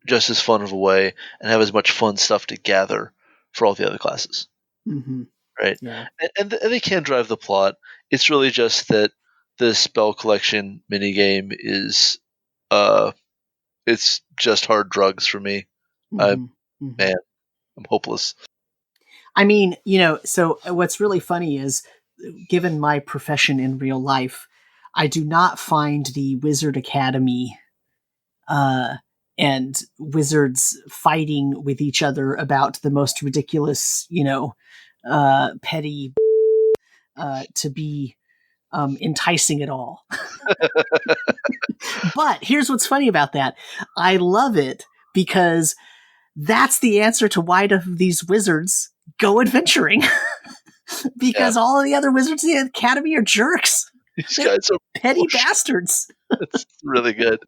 just as fun of a way and have as much fun stuff to gather for all the other classes. Right? Yeah. And they can drive the plot. It's really just that the spell collection minigame is it's just hard drugs for me. Man, I'm hopeless. I mean, so what's really funny is, given my profession in real life, I do not find the Wizard Academy and wizards fighting with each other about the most ridiculous, petty to be enticing at all. But here's what's funny about that. I love it because that's the answer to why do these wizards go adventuring. Because all of the other wizards in the academy are jerks. These guys are petty bastards. That's really good.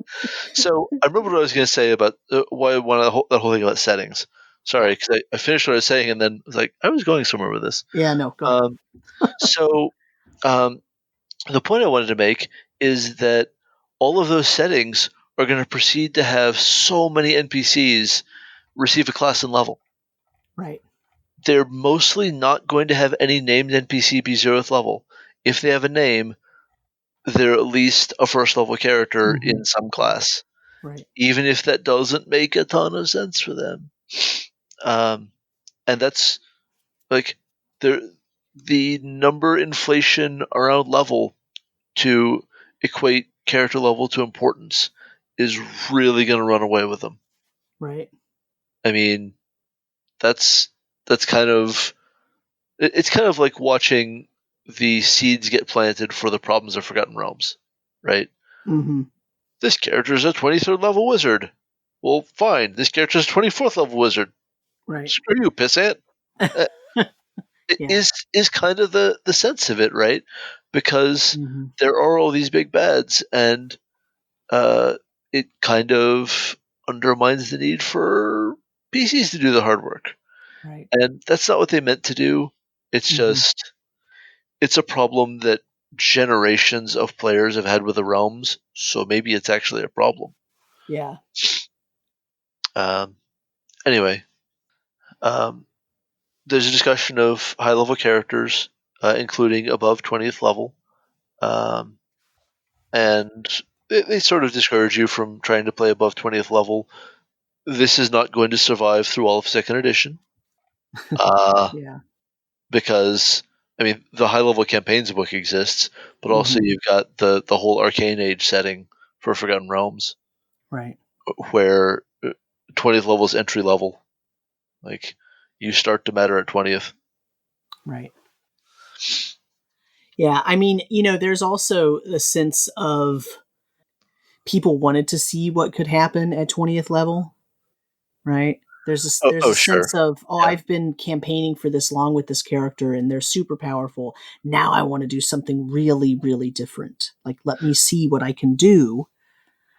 So I remember what I was going to say about why that whole thing about settings. Sorry, because I finished what I was saying and then was like, I was going somewhere with this. Yeah, no, go ahead. The point I wanted to make is that all of those settings are going to proceed to have so many NPCs receive a class and level. Right. They're mostly not going to have any named NPC be 0th level. If they have a name, they're at least a first level character in some class. Right. Even if that doesn't make a ton of sense for them. And that's like the number inflation around level to equate character level to importance is really going to run away with them. Right. I mean, that's kind of, it's kind of like watching the seeds get planted for the problems of Forgotten Realms, right? This character is a 23rd level wizard. Well, fine. This character is a 24th level wizard. Right. Screw you, pissant. Yeah. is kind of the sense of it, right? Because Mm-hmm. there are all these big bads, and it kind of undermines the need for PCs to do the hard work. Right. And that's not what they meant to do. It's Mm-hmm. just it's a problem that generations of players have had with the realms, so maybe it's actually a problem. Yeah. Um, anyway, um, there's a discussion of high level characters, including above 20th level, um, and they sort of discourage you from trying to play above 20th level. This is not going to survive through all of second edition, uh, Yeah. because I mean the high level campaigns book exists, but also Mm-hmm. you've got the whole Arcane Age setting for Forgotten Realms, Right. where 20th level is entry level. Like you start to matter at 20th. Right. Yeah. I mean, there's also a sense of people wanted to see what could happen at 20th level, right? There's a Sure, sense of, oh, yeah, I've been campaigning for this long with this character and they're super powerful. Now I want to do something really, really different. Like, let me see what I can do.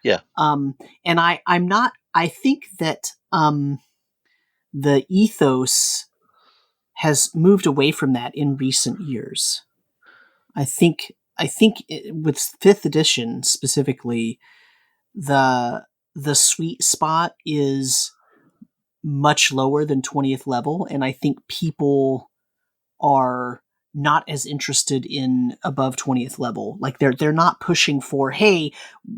yeah. Um, and I'm not. I think that the ethos has moved away from that in recent years. With fifth edition specifically, the the sweet spot is much lower than 20th level, and I think people are not as interested in above 20th level. Like they're not pushing for, hey,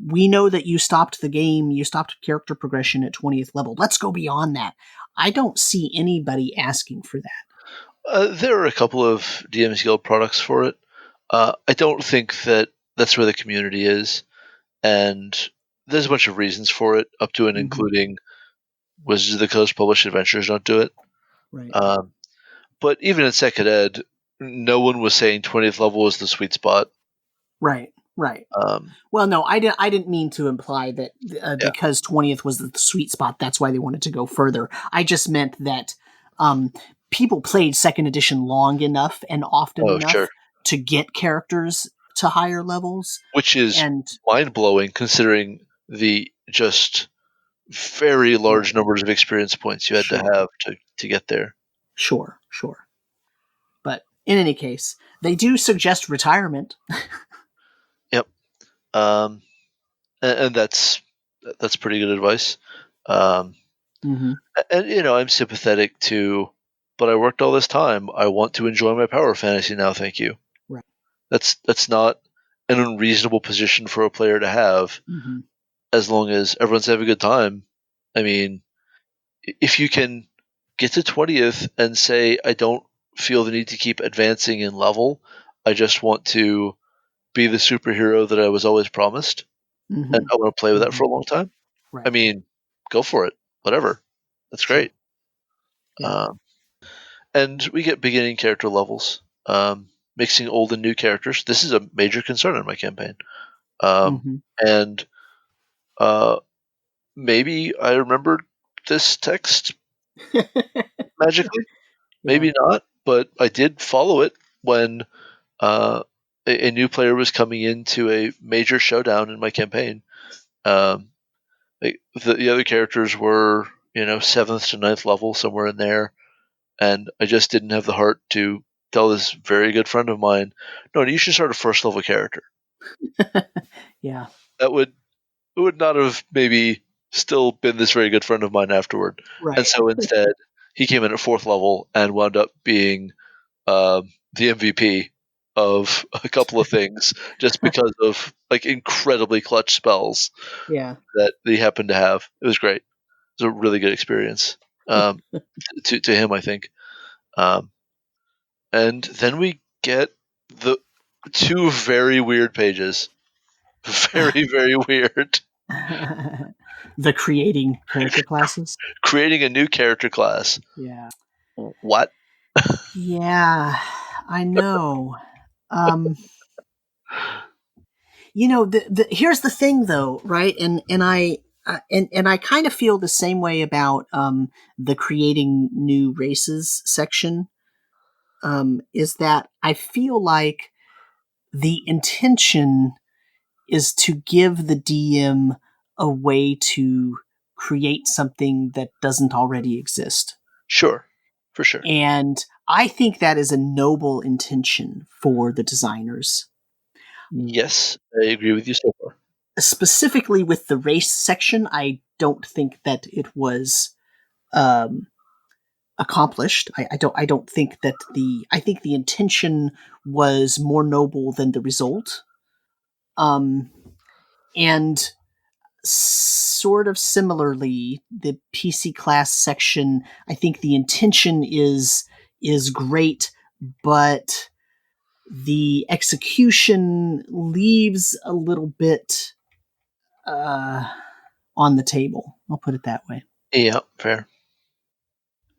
we know that you stopped the game, you stopped character progression at 20th level, let's go beyond that. I don't see anybody asking for that. There are a couple of DM's Guild products for it. I don't think that that's where the community is, and there's a bunch of reasons for it, up to and Mm-hmm. including Wizards of the Coast published adventures don't do it. Right. Um, but even in second ed, no one was saying 20th level was the sweet spot. Right. Right. Um, Well, no, I didn't mean to imply that yeah. because 20th was the sweet spot, that's why they wanted to go further. I just meant that um, people played second edition long enough and often Oh, sure. enough to get characters to higher levels. Which is And mind blowing considering the just very large right, numbers of experience points you had to sure, have to get there. sure. But in any case, they do suggest retirement. Yep. Um, and that's pretty good advice. Um, Mm-hmm. and I'm sympathetic to, but I worked all this time. I want to enjoy my power fantasy now. Thank you. Right. That's not an unreasonable position for a player to have, Mm-hmm. as long as everyone's having a good time. I mean, if you can get to 20th and say, I don't feel the need to keep advancing in level, I just want to be the superhero that I was always promised, and Mm-hmm. I want to play with that Mm-hmm. for a long time. I Right. mean, go for it. Whatever. That's Sure. great. Yeah. Um, and we get beginning character levels, mixing old and new characters. This is a major concern in my campaign. Mm-hmm. And uh, maybe I remembered this text magically, Yeah. maybe not, but I did follow it when a new player was coming into a major showdown in my campaign. Um, the other characters were, 7th to ninth level, somewhere in there, and I just didn't have the heart to tell this very good friend of mine, no, you should start a first level character. Yeah. That would not have maybe still been this very good friend of mine afterward. And Right. so instead, he came in at fourth level and wound up being the MVP of a couple of things just because of like incredibly clutch spells Yeah. that he happened to have. It was great. It was a really good experience um, to him, I think. Um, and then we get the two very weird pages. Very, very weird. The creating character classes. Creating a new character class. Yeah. What? Yeah, I know. Um, here's the thing, though, right? And I kind of feel the same way about the creating new races section. is that I feel like the intention is to give the DM a way to create something that doesn't already exist. Sure, for sure. And I think that is a noble intention for the designers. Yes, I agree with you so far. Specifically with the race section, I don't think that it was accomplished. I don't think that I think the intention was more noble than the result. And sort of similarly, the PC class section, I think the intention is great, but the execution leaves a little bit on the table. I'll put it that way. Yeah, fair.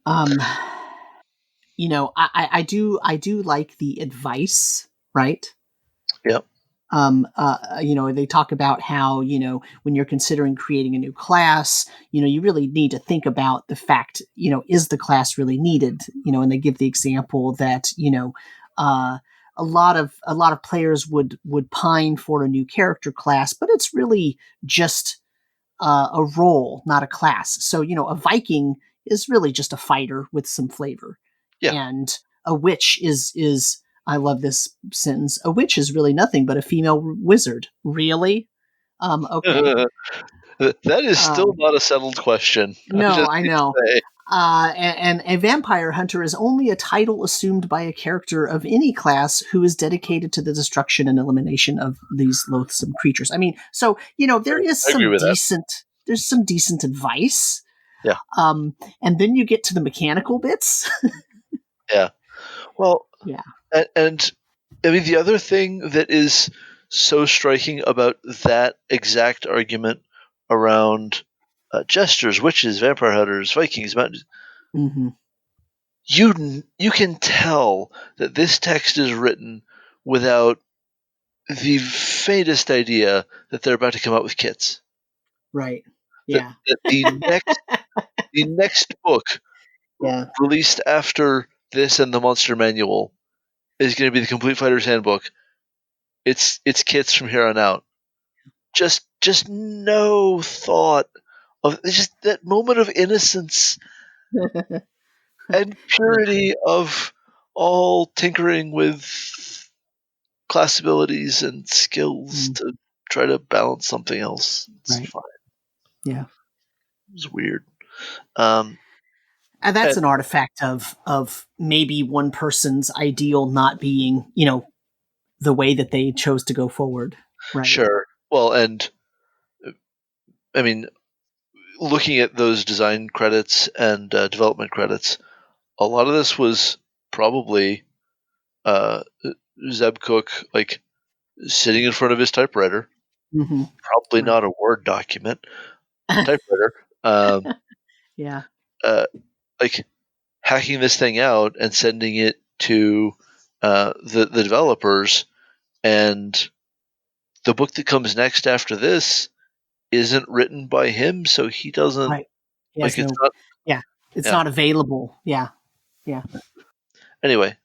Um, I do like the advice, right? Yep. They talk about how, when you're considering creating a new class, you really need to think about the fact, is the class really needed? And they give the example that, a lot of players would pine for a new character class, but it's really just a role, not a class. So, a Viking is really just a fighter with some flavor. Yeah. And a witch is I love this sentence. A witch is really nothing but a female wizard. Really? Okay. That is still not a settled question. No, I know. And a vampire hunter is only a title assumed by a character of any class who is dedicated to the destruction and elimination of these loathsome creatures. I mean, so there is there's some decent advice. Yeah. And then you get to the mechanical bits. Yeah. Well. Yeah. And I mean, the other thing that is so striking about that exact argument around jesters, witches, vampire hunters, Vikings, mountains, mm-hmm. you can tell that this text is written without the faintest idea that they're about to come out with kits. Right. Yeah. That the next book released after this and the Monster Manual is going to be the Complete Fighter's Handbook. It's kits from here on out. Just no thought of just that moment of innocence and purity of all tinkering with class abilities and skills to try to balance something else. It's fine. Yeah. It was weird. And that's an artifact of maybe one person's ideal not being, the way that they chose to go forward. Right. Sure. Well, and I mean, looking at those design credits and development credits, a lot of this was probably Zeb Cook like sitting in front of his typewriter, probably not a Word document, typewriter. Yeah. Like hacking this thing out and sending it to the developers, and the book that comes next after this isn't written by him, so he doesn't. Right. It's not. Yeah, it's not available. Yeah. Yeah. Anyway,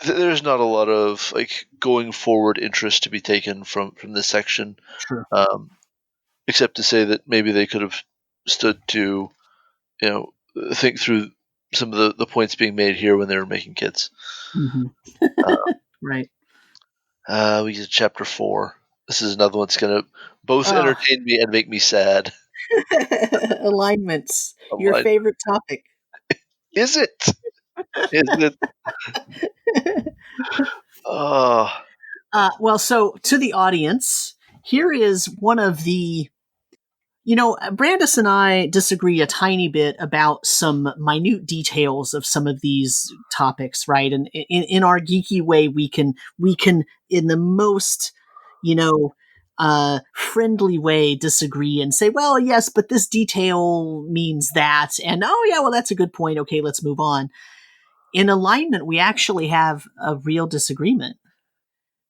there's not a lot of like going forward interest to be taken from this section. Sure. Except to say that maybe they could have stood to, think through some of the points being made here when they were making kits. Right. We get chapter 4. This is another one that's going to both entertain me and make me sad. Alignments. Your favorite topic. Is it? Is it? Well, so to the audience, here is one of the. Brandis and I disagree a tiny bit about some minute details of some of these topics, right? And in our geeky way, we can in the most, friendly way disagree and say, well, yes, but this detail means that. And, oh, yeah, well, that's a good point. Okay, let's move on. In alignment, we actually have a real disagreement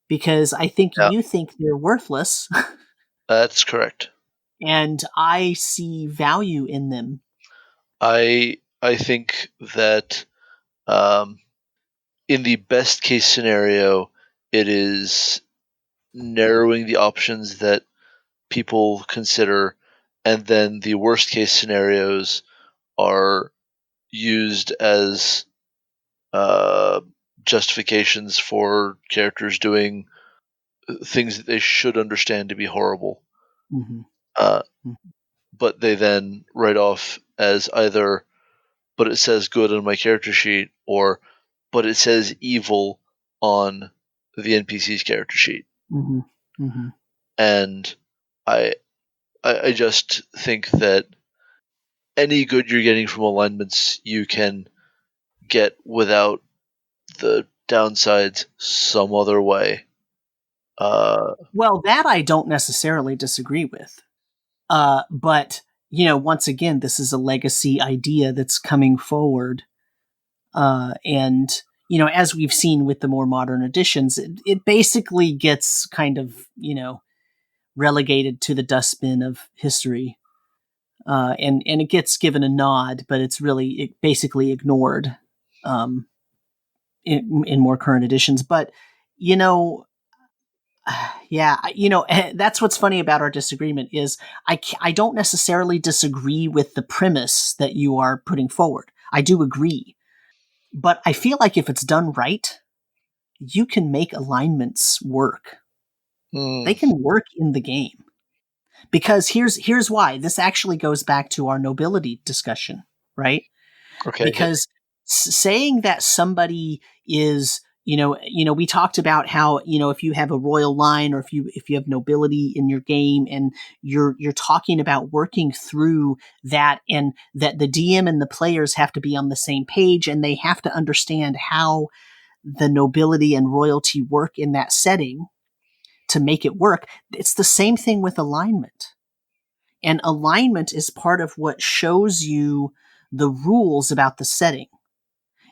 because I think you think they're worthless. That's correct. And I see value in them. I think that In the best case scenario, it is narrowing the options that people consider, and then the worst case scenarios are used as justifications for characters doing things that they should understand to be horrible. Mm-hmm. Uh, but they then write off as either, but it says good on my character sheet, or, but it says evil on the NPC's character sheet. Mm-hmm. Mm-hmm. And I just think that any good you're getting from alignments you can get without the downsides some other way. Well, that I don't necessarily disagree with. But, once again, this is a legacy idea that's coming forward. And, as we've seen with the more modern editions, it basically gets kind of, relegated to the dustbin of history. And it gets given a nod, but it's basically ignored in more current editions. But, yeah, that's what's funny about our disagreement is I don't necessarily disagree with the premise that you are putting forward. I do agree. But I feel like if it's done right, you can make alignments work. They can work in the game. Because here's why. This actually goes back to our nobility discussion, right? Okay. Because saying that somebody is, we talked about how, if you have a royal line or if you have nobility in your game and you're talking about working through that, and that the DM and the players have to be on the same page and they have to understand how the nobility and royalty work in that setting to make it work. It's the same thing with alignment. And alignment is part of what shows you the rules about the setting.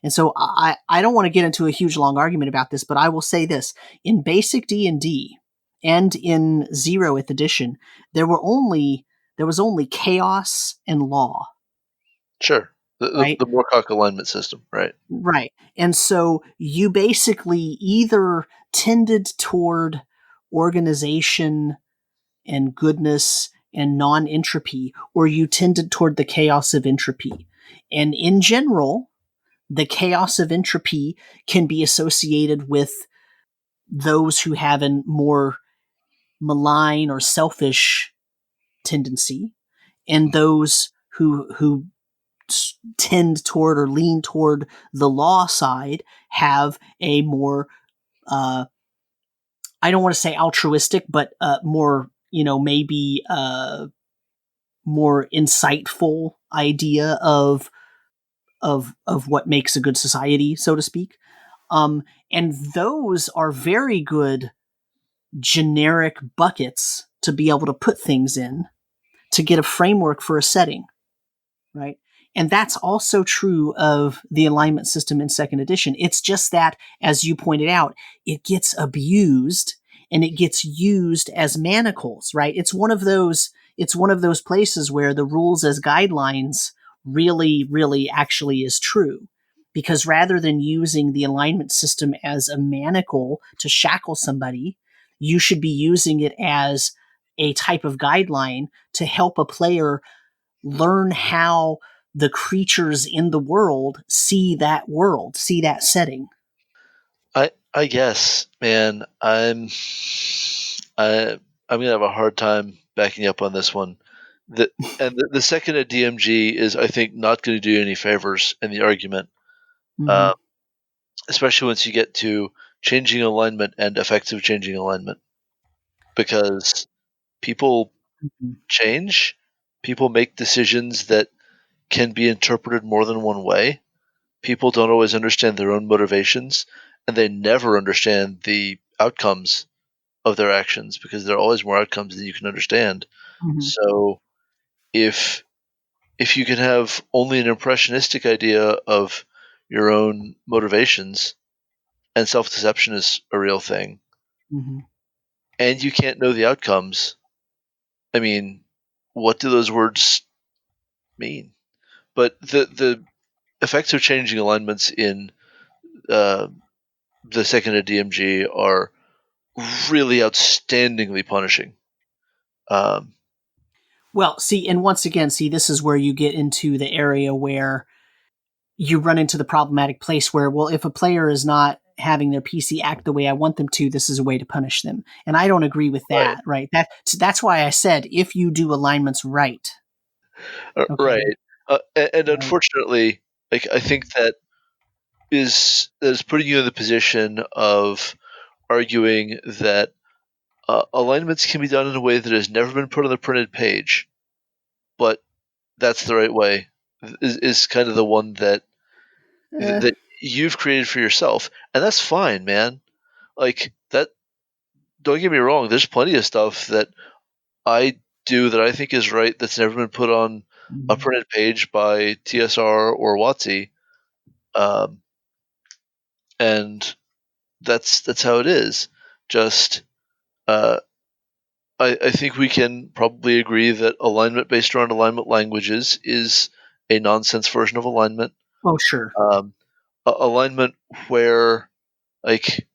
And so I don't want to get into a huge long argument about this, but I will say this. In basic D&D and in 0th edition, there was only chaos and law. Sure. Right? The Moorcock alignment system, right? Right. And so you basically either tended toward organization and goodness and non-entropy, or you tended toward the chaos of entropy. And in general, the chaos of entropy can be associated with those who have a more malign or selfish tendency, and those who tend toward or lean toward the law side have a more I don't want to say altruistic, but more, maybe more insightful idea of what makes a good society, so to speak. And those are very good generic buckets to be able to put things in to get a framework for a setting, right? And that's also true of the alignment system in 2nd edition. It's just that, as you pointed out, it gets abused and it gets used as manacles, right? It's one of those places where the rules as guidelines really, really actually is true. Because rather than using the alignment system as a manacle to shackle somebody, you should be using it as a type of guideline to help a player learn how the creatures in the world, see that setting. I guess, man, I'm gonna have a hard time backing up on this one. The 2nd at DMG is, I think, not going to do any favors in the argument, Mm-hmm. especially once you get to changing alignment and effective changing alignment, because people change, people make decisions that can be interpreted more than one way. People don't always understand their own motivations, and they never understand the outcomes of their actions because there are always more outcomes than you can understand. Mm-hmm. So if you can have only an impressionistic idea of your own motivations, and self-deception is a real thing, Mm-hmm. and you can't know the outcomes, I mean, what do those words mean? But the effects of changing alignments in the second of DMG are really outstandingly punishing. Well, see, and once again, this is where you get into the area where you run into the problematic place where, well, if a player is not having their PC act the way I want them to, this is a way to punish them. And I don't agree with that, right? That's why I said if you do alignments right. Okay. Right. And unfortunately, like, I think that is putting you in the position of arguing that alignments can be done in a way that has never been put on the printed page, but that's the right way, is kind of the one that you've created for yourself, and that's fine, man. Like, that, don't get me wrong, there's plenty of stuff that I do that I think is right that's never been put on a printed page by TSR or WotC, and that's how it is. Just I think we can probably agree that alignment based around alignment languages is a nonsense version of alignment. Oh, sure. Alignment where, like,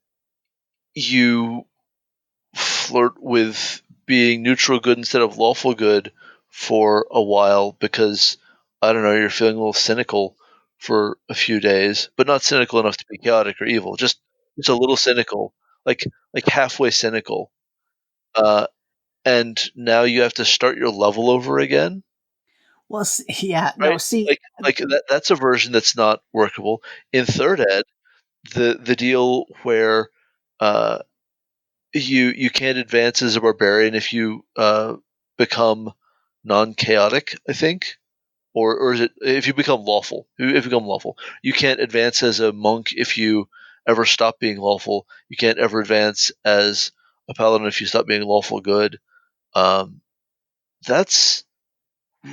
you flirt with being neutral good instead of lawful good for a while because, I don't know, you're feeling a little cynical for a few days, but not cynical enough to be chaotic or evil. Just a little cynical, like halfway cynical. And now you have to start your level over again. Well, yeah, no, right? see, That's a version that's not workable. In third ed, the deal where you can't advance as a barbarian if you become non-chaotic, I think, or is it if you become lawful? If you become lawful, you can't advance as a monk if you ever stop being lawful. You can't ever advance as a paladin if you stop being lawful good. That's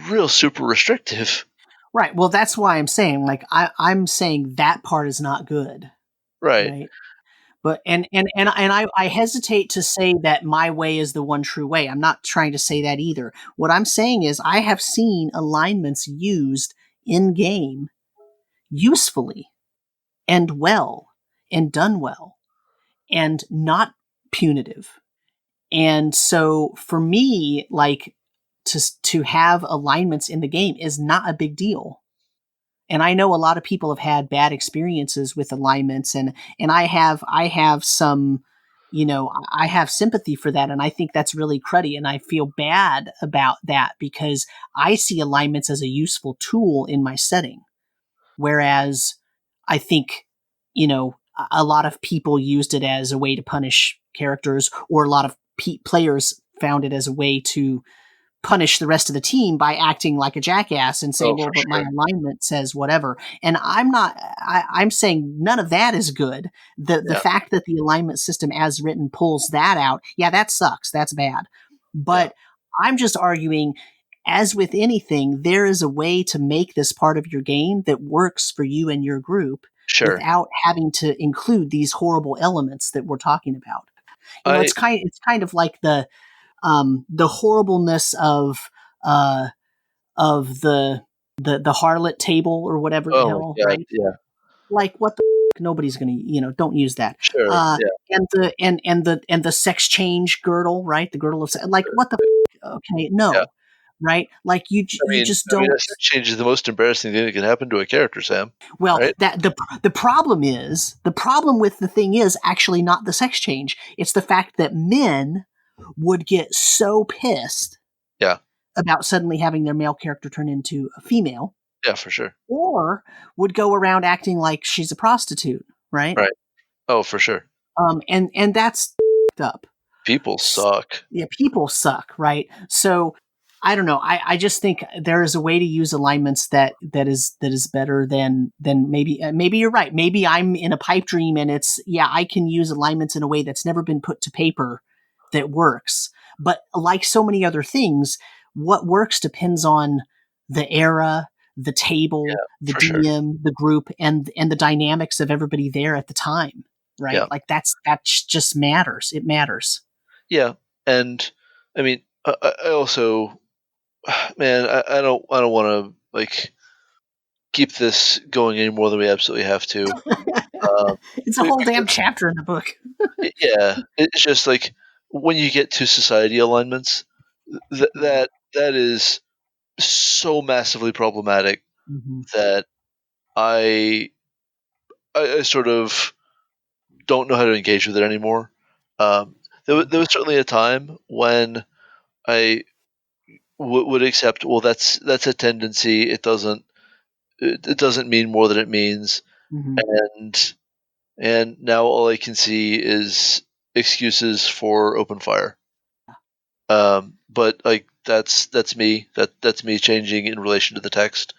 real super restrictive. Right. Well, that's why I'm saying, like, I'm saying that part is not good. Right. But I hesitate to say that my way is the one true way. I'm not trying to say that either. What I'm saying is I have seen alignments used in game usefully and well and done well and not punitive. And so for me, like, to have alignments in the game is not a big deal. And I know a lot of people have had bad experiences with alignments, and I have some, I have sympathy for that, and I think that's really cruddy, and I feel bad about that because I see alignments as a useful tool in my setting, whereas I think, a lot of people used it as a way to punish characters, or a lot of players found it as a way to punish the rest of the team by acting like a jackass and say, well, but my alignment says whatever. And I'm saying none of that is good. The fact that the alignment system as written pulls that out, that sucks. That's bad. But I'm just arguing, as with anything, there is a way to make this part of your game that works for you and your group without having to include these horrible elements that we're talking about. It's kind of like the horribleness of the harlot table or whatever the hell, right? Yeah. Like, what the nobody's gonna, don't use that. Sure. And the sex change girdle, right? The girdle of like, what the okay, no. Yeah. Right? Like, you just don't. A sex change is the most embarrassing thing that can happen to a character, Sam. Well, right? The problem with the thing is actually not the sex change. It's the fact that men would get so pissed about suddenly having their male character turn into a female. Yeah, for sure. Or would go around acting like she's a prostitute, right? Right. Oh, for sure. And that's up. People suck. Yeah, people suck, right? So I don't know. I just think there is a way to use alignments that is better than maybe you're right. Maybe I'm in a pipe dream and I can use alignments in a way that's never been put to paper that works. But like so many other things, what works depends on the era, the table, the DM, the group, and the dynamics of everybody there at the time, right? Yeah. Like that just matters. It matters. Yeah, and I mean, I also, man, I don't want to, like, keep this going any more than we absolutely have to. It's a whole damn chapter in the book. Yeah, it's just like when you get to society alignments, that is so massively problematic Mm-hmm. that I I sort of don't know how to engage with it anymore. There was certainly a time when I would accept, well, that's a tendency. It doesn't mean more than it means, Mm-hmm. and now all I can see is excuses for open fire. But like that's me. That's me changing in relation to the text.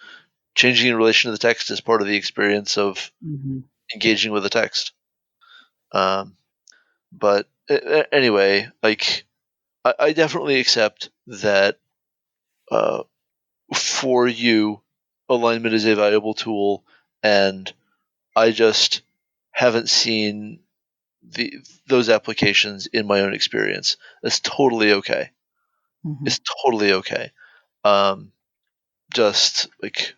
Changing in relation to the text is part of the experience of Mm-hmm. engaging with the text. Um, but anyway, like I definitely accept that uh, for you, alignment is a valuable tool, and I just haven't seen those applications in my own experience. That's totally okay. Mm-hmm. It's totally okay. Um, just like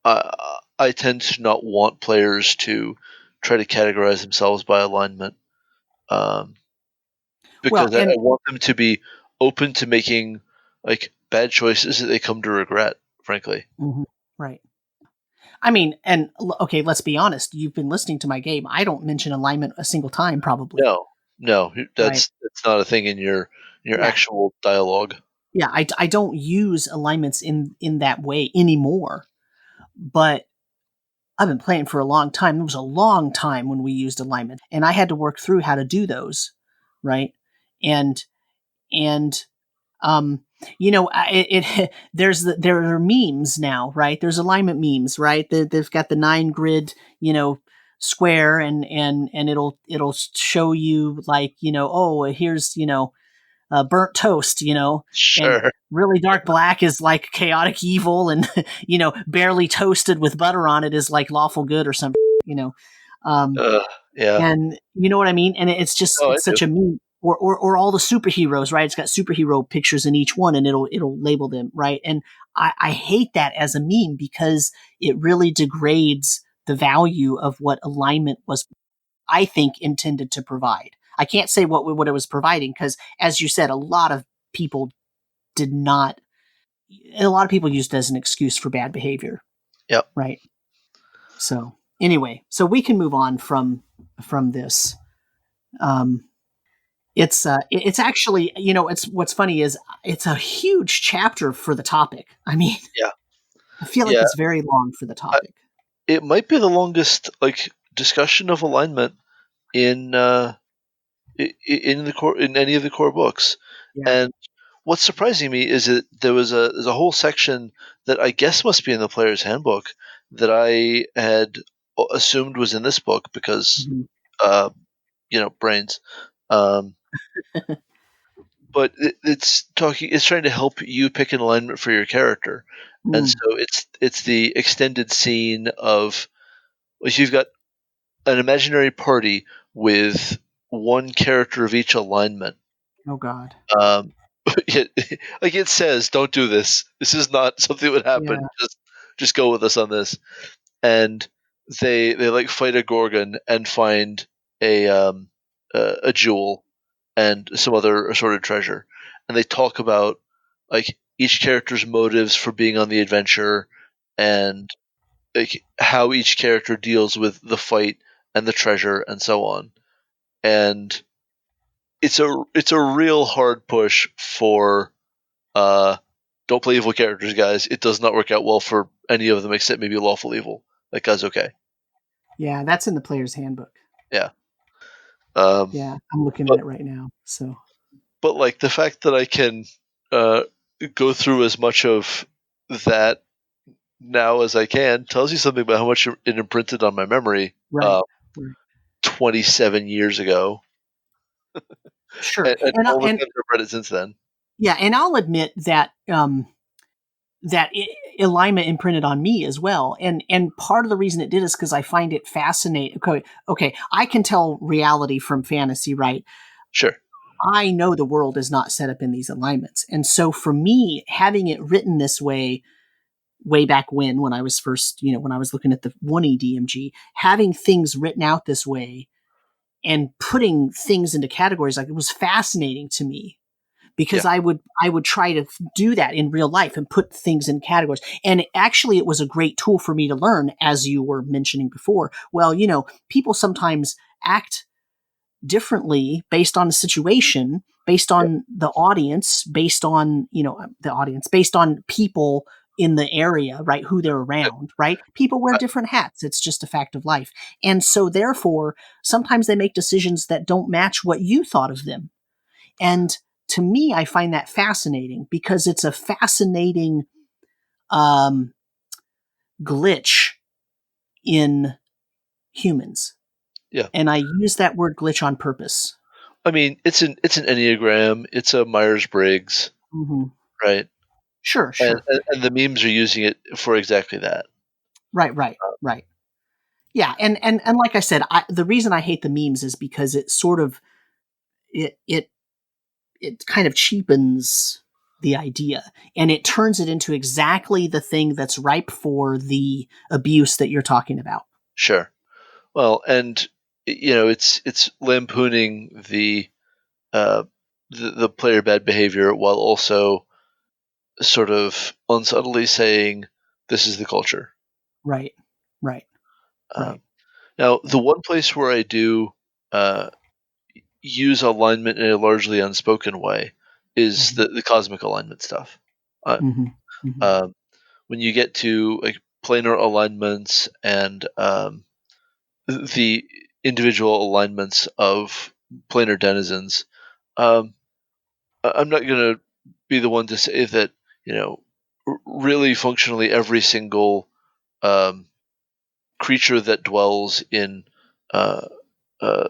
I tend to not want players to try to categorize themselves by alignment, um, Well, because I and want them to be open to making like bad choices that they come to regret. Frankly, mm-hmm. Right. I mean, and okay, let's be honest. You've been listening to my game. I don't mention alignment a single time, probably. no, no, Right. that's not a thing in your Yeah. actual dialogue. Yeah. I don't use alignments in that way anymore. But I've been playing for a long time. It was a long time when we used alignment, and I had to work through how to do those, right? And and um, there are memes now, right? There's alignment memes, right? They've got the 9 grid, square, and it'll show you like, oh, here's burnt toast, and Sure. really dark black is like chaotic evil, and barely toasted with butter on it is like lawful good or something, um, Uh, yeah. and you know what I mean. And No, I it's do. such a meme. Or all the superheroes, right? It's got superhero pictures in each one, and it'll label them, right? And I hate that as a meme because it really degrades the value of what alignment was, I think, intended to provide. I can't say what it was providing because, as you said, a lot of people did not. A lot of people used it as an excuse for bad behavior, Yep. right? So anyway, so we can move on from this. Um, it's actually, it's what's funny is it's a huge chapter for the topic. I mean, Yeah. I feel like Yeah. it's very long for the I, topic. it might be the longest like discussion of alignment in in the core in any of the core books. Yeah. And what's surprising me is that there's a whole section that I guess must be in the player's handbook that I had assumed was in this book because Mhm. uh, brains. Um, but it's trying to help you pick an alignment for your character, and Mm. so it's the extended scene of like you've got an imaginary party with one character of each alignment. Oh God. Um, like it says, don't do this. This is not something that would Yeah. happen. Just go with us on this. And they like fight a gorgon and find a a jewel and some other assorted treasure, and they talk about like each character's motives for being on the adventure and like how each character deals with the fight and the treasure and so on. And it's a real hard push for uh don't play evil characters, guys. It does not work out well for any of them except maybe lawful evil. That guy's okay. Yeah. That's in the player's handbook. Yeah. Um Yeah. I'm looking at but it right now. So like the fact that I can uh go through as much of that now as I can tells you something about how much it imprinted on my memory right. Right. 27 years ago, Sure. and all the times I've read it since then. Yeah, and I'll admit that alignment imprinted on me as well, and part of the reason it did is because I find it fascinating. Okay, I can tell reality from fantasy, right? Sure. I know the world is not set up in these alignments, and so for me, having it written this way way back when I was first, when I was looking at the 1E DMG, having things written out this way and putting things into categories, like, it was fascinating to me, because Yeah. I would try to do that in real life and put things in categories. And actually, it was a great tool for me to learn, as you were mentioning before. Well, people sometimes act differently based on the situation, based on the audience, based on, based on people in the area, right? Who they're around, right? People wear different hats. It's just a fact of life. And so therefore, sometimes they make decisions that don't match what you thought of them. And to me, I find that fascinating, because it's a fascinating glitch in humans. Yeah. And I use that word glitch on purpose. I mean, it's an Enneagram, it's a Myers-Briggs, Mm-hmm. right? Sure, And, sure. and and the memes are using it for exactly that. Right. Yeah, and like I said, the reason I hate the memes is because it sort of it kind of cheapens the idea, and it turns it into exactly the thing that's ripe for the abuse that you're talking about. Sure. Well, and it's lampooning uh, the player bad behavior while also sort of unsubtly saying this is the culture. Right, right, Um, right. Now, the one place where I do uh, use alignment in a largely unspoken way is Mm-hmm. the cosmic alignment stuff. Uh, Mm-hmm. Mm-hmm. um, when you get to like planar alignments and the individual alignments of planar denizens, um, I'm not going to be the one to say that really functionally every single um, creature that dwells in uh, uh,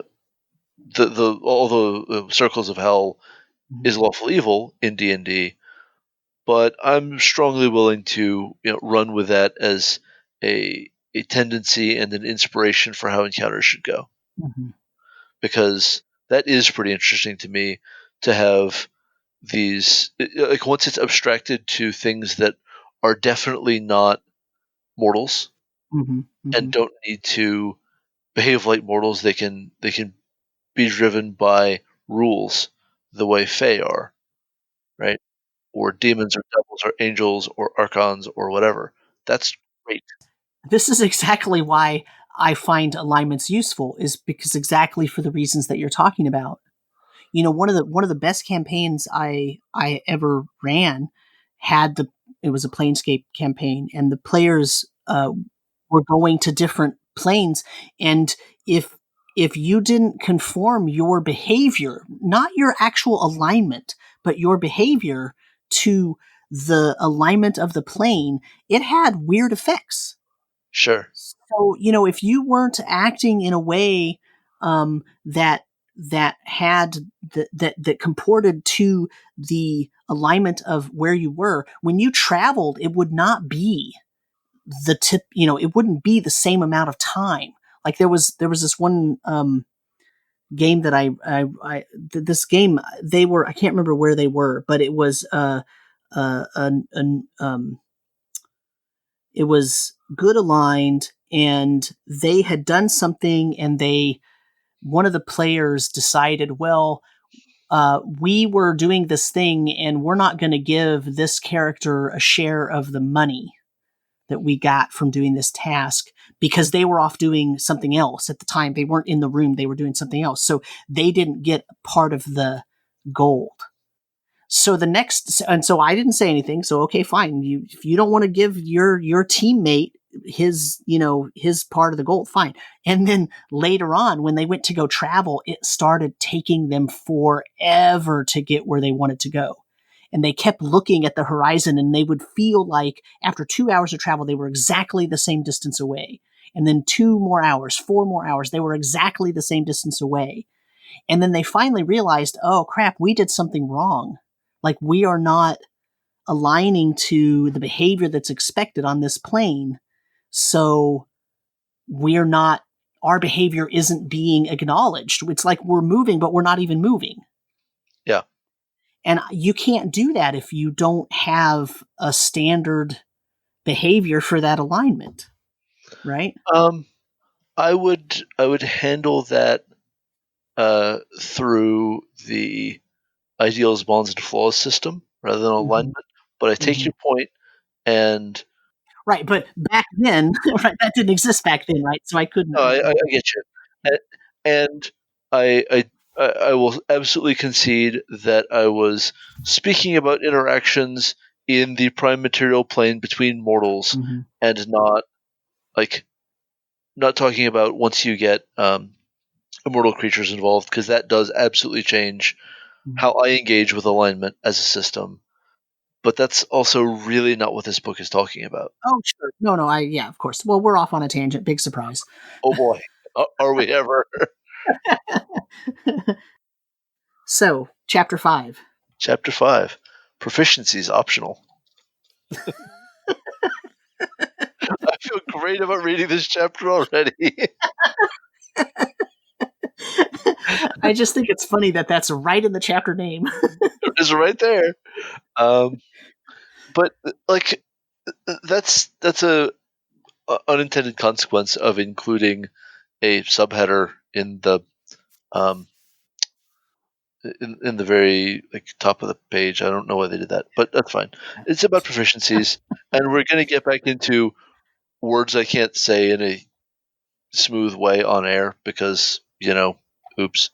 the all the circles of hell is lawful evil in D&D, but I'm strongly willing to run with that as a tendency and an inspiration for how encounters should go, Mm-hmm. because that is pretty interesting to me to have these, like, once it's abstracted to things that are definitely not mortals Mm-hmm. Mm-hmm. and don't need to behave like mortals. They can be driven by rules the way Fae are, right? Or demons or devils or angels or archons or whatever. That's great. This is exactly why I find alignments useful, is because exactly for the reasons that you're talking about. One of the best campaigns I ever ran had the it was a Planescape campaign, and the players were going to different planes, and if you didn't conform your behavior, not your actual alignment, but your behavior to the alignment of the plane, it had weird effects. Sure. So, if you weren't acting in a way that had that comported to the alignment of where you were when you traveled, it would not be the tip. It wouldn't be the same amount of time. Like there was this one game that this game, I can't remember where they were, but it was an it was good aligned, and they had done something, and one of the players decided, well, we were doing this thing, and we're not going to give this character a share of the money that we got from doing this task, because they were off doing something else at the time. They weren't in the room, they were doing something else, so they didn't get part of the gold. So I didn't say anything. So okay, fine. If you don't want to give your teammate his part of the gold, fine. And then later on, when they went to go travel, it started taking them forever to get where they wanted to go. And they kept looking at the horizon, and they would feel like after 2 hours of travel, they were exactly the same distance away. And then 2 more hours, 4 more hours, they were exactly the same distance away. And then they finally realized, oh crap, we did something wrong. Like, we are not aligning to the behavior that's expected on this plane. So our behavior isn't being acknowledged. It's like we're moving, but we're not even moving. Yeah. And you can't do that if you don't have a standard behavior for that alignment, right? I would handle that through the ideals, bonds, and flaws system rather than alignment. But I take your point, and Right, but back then, right, that didn't exist back then, right? So I couldn't. I get you, and I will absolutely concede that I was speaking about interactions in the prime material plane between mortals, and not talking about once you get immortal creatures involved, because that does absolutely change how I engage with alignment as a system. But that's also really not what this book is talking about. Oh, sure. No, yeah, of course. Well, we're off on a tangent. Big surprise. Oh boy, are we ever? So, chapter 5. Chapter 5, proficiency is optional. I feel great about reading this chapter already. I just think it's funny that that's right in the chapter name. It's right there. But that's a unintended consequence of including a subheader in the in the very top of the page. I don't know why they did that, but that's fine. It's about proficiencies, and we're going to get back into words I can't say in a smooth way on air because oops.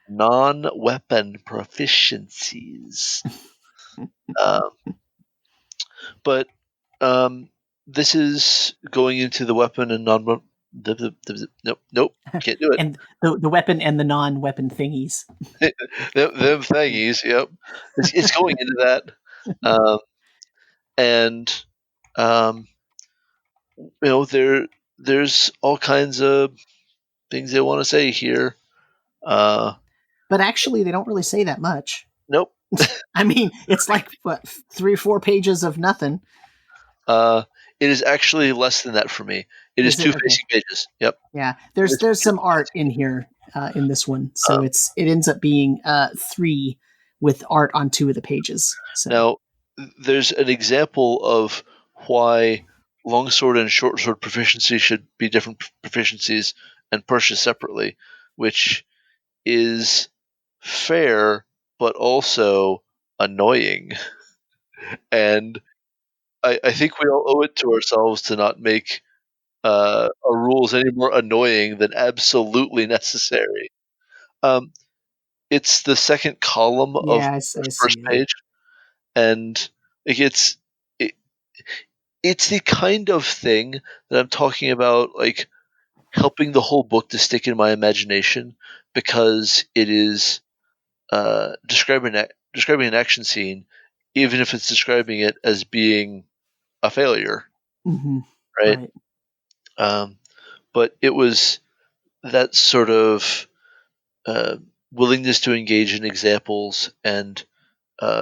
Non-weapon proficiencies. But this is going into the weapon and non. Nope, can't do it. And the weapon and the non-weapon thingies. them thingies, yep. It's going into that, and there's all kinds of things they want to say here. But actually, they don't really say that much. Nope. I mean, it's like, what, 3 or 4 pages of nothing. It is actually less than that for me. It is 2 facing pages. Yep. Yeah, there's some art in here in this one, so it ends up being 3 with art on 2 of the pages. So. Now, there's an example of why longsword and shortsword proficiency should be different proficiencies and purchased separately, which is fair but also annoying. And I think we all owe it to ourselves to not make our rules any more annoying than absolutely necessary. It's the second column of the first page, and it's the kind of thing that I'm talking about, like helping the whole book to stick in my imagination, because it is describing an action scene, even if it's describing it as being a failure, right? But it was that sort of willingness to engage in examples and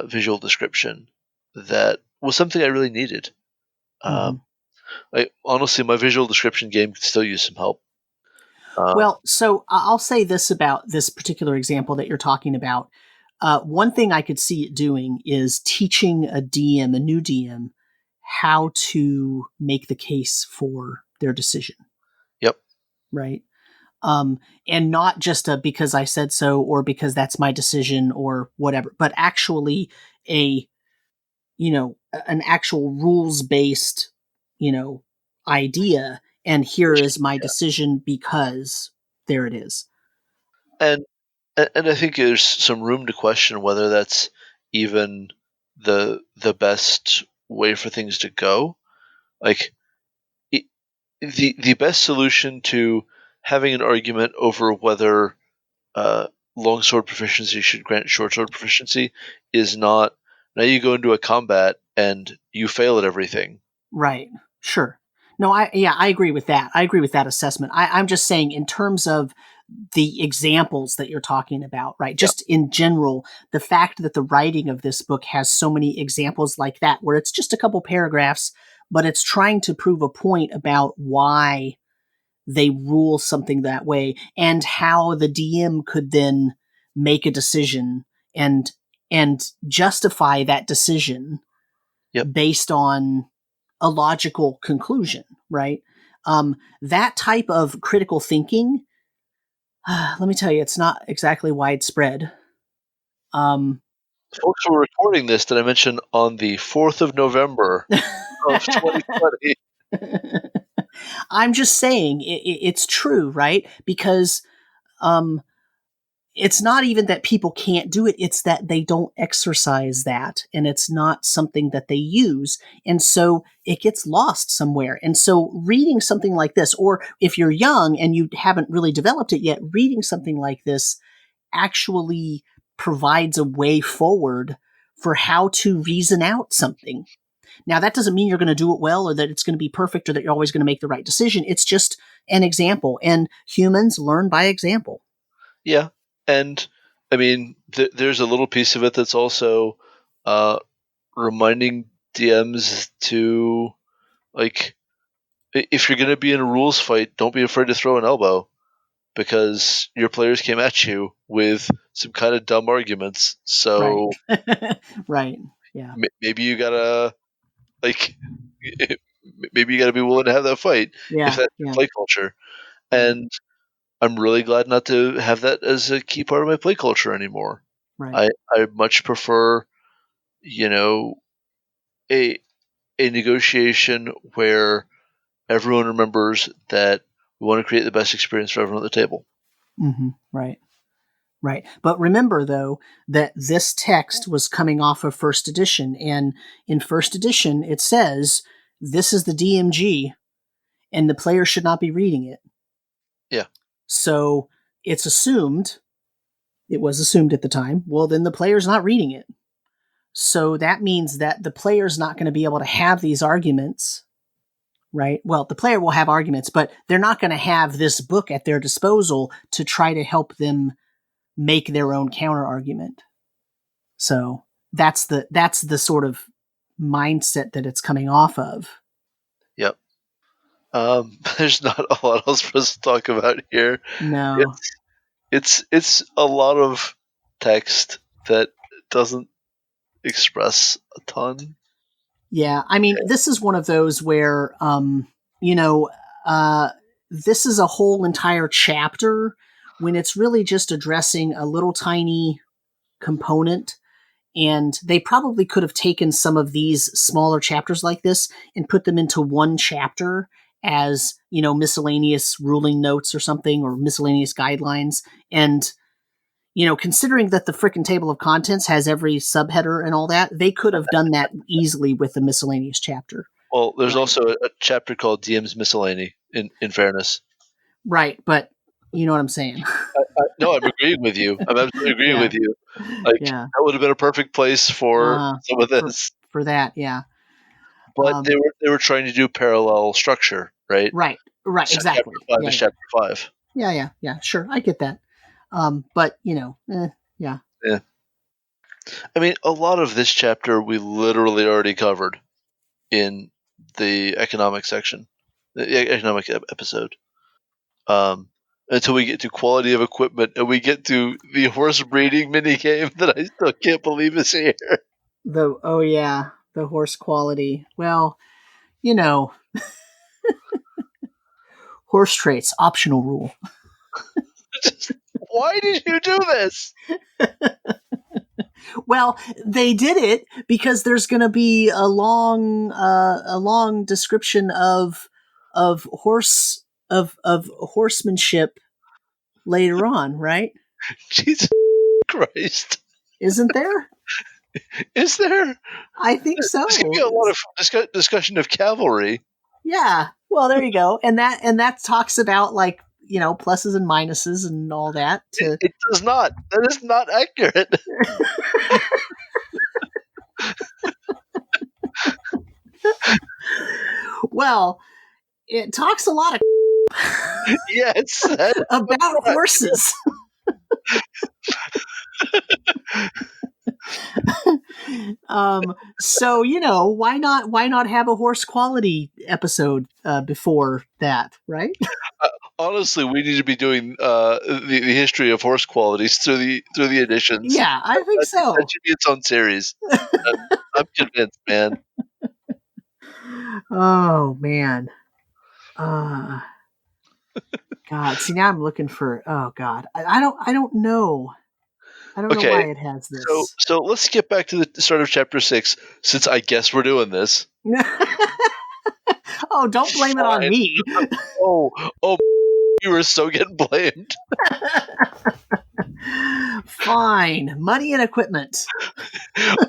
visual description that was something I really needed. Honestly, my visual description game could still use some help. Well, so I'll say this about this particular example that you're talking about. One thing I could see it doing is teaching a new DM, how to make the case for their decision. Yep. Right. And not just because I said so or because that's my decision or whatever, but actually an actual rules-based, idea. And here is my decision because there it is. And I think there's some room to question whether that's even the best way for things to go. Like the best solution to having an argument over whether longsword proficiency should grant shortsword proficiency is not, now you go into a combat and you fail at everything. Right. Sure. No, I agree with that. I agree with that assessment. I'm just saying in terms of the examples that you're talking about, right? Just in general, the fact that the writing of this book has so many examples like that, where it's just a couple paragraphs, but it's trying to prove a point about why they rule something that way and how the DM could then make a decision and justify that decision based on a logical conclusion, right? That type of critical thinking, let me tell you, it's not exactly widespread. Folks, we're recording this, did I mention, on the 4th of November of 2020. I'm just saying it's true, right? Because it's not even that people can't do it, it's that they don't exercise that, and it's not something that they use, and so it gets lost somewhere. And so reading something like this, or if you're young and you haven't really developed it yet, reading something like this actually provides a way forward for how to reason out something. Now, that doesn't mean you're going to do it well, or that it's going to be perfect, or that you're always going to make the right decision. It's just an example, and humans learn by example. Yeah. And, I mean, there's a little piece of it that's also reminding DMs to, like, if you're going to be in a rules fight, don't be afraid to throw an elbow, because your players came at you with some kind of dumb arguments. So Right. Yeah. maybe you gotta, like, maybe you gotta be willing to have that fight if that's your play culture. And I'm really glad not to have that as a key part of my play culture anymore. Right. I much prefer, a negotiation where everyone remembers that we want to create the best experience for everyone at the table. Mm-hmm. Right. Right. But remember, though, that this text was coming off of first edition, and in first edition, it says this is the DMG, and the player should not be reading it. Yeah. So it was assumed at the time, well, then the player's not reading it. So that means that the player's not going to be able to have these arguments, right? Well, the player will have arguments, but they're not going to have this book at their disposal to try to help them make their own counter argument. So that's the sort of mindset that it's coming off of. Yep. There's not a lot else for us to talk about here. No. It's a lot of text that doesn't express a ton. Yeah, I mean, this is one of those where, this is a whole entire chapter when it's really just addressing a little tiny component. And they probably could have taken some of these smaller chapters like this and put them into one chapter as, miscellaneous ruling notes or something, or miscellaneous guidelines. And, considering that the frickin' table of contents has every subheader and all that, they could have done that easily with the miscellaneous chapter. Well, there's also a chapter called DM's Miscellany, in fairness. Right, but you know what I'm saying. No, I'm agreeing with you. I'm absolutely agreeing with you. Like, that would have been a perfect place for some of this. For that, yeah. But they were trying to do parallel structure, right? Right, exactly. Chapter 5 is chapter 5. Yeah, sure, I get that. But, yeah. Yeah. I mean, a lot of this chapter we literally already covered in the economic section, the economic episode. Until we get to quality of equipment and we get to the horse breeding minigame that I still can't believe is here. The horse quality. Well, horse traits, optional rule. Why did you do this? Well, they did it because there's going to be a long description of horsemanship later on, right? Jesus Christ! Isn't there? Is there? I think so. There's going to be a lot of discussion of cavalry. Yeah. Well, there you go, and that talks about, like, pluses and minuses and all that. It does not. That is not accurate. Well, it talks a lot of yes about horses. So why not have a horse quality episode before that, right? Honestly, we need to be doing the history of horse qualities through the editions. Yeah, I think so. That should be its own series. I'm convinced, man. Oh man. Uh God. See, now I'm looking for. Oh God. I don't. I don't know. I don't know Okay, why it has so this. so let's get back to the start of chapter 6, since I guess we're doing this. Oh, don't blame it on Fine. me. Oh, oh, you were so getting blamed. Fine. Money and equipment.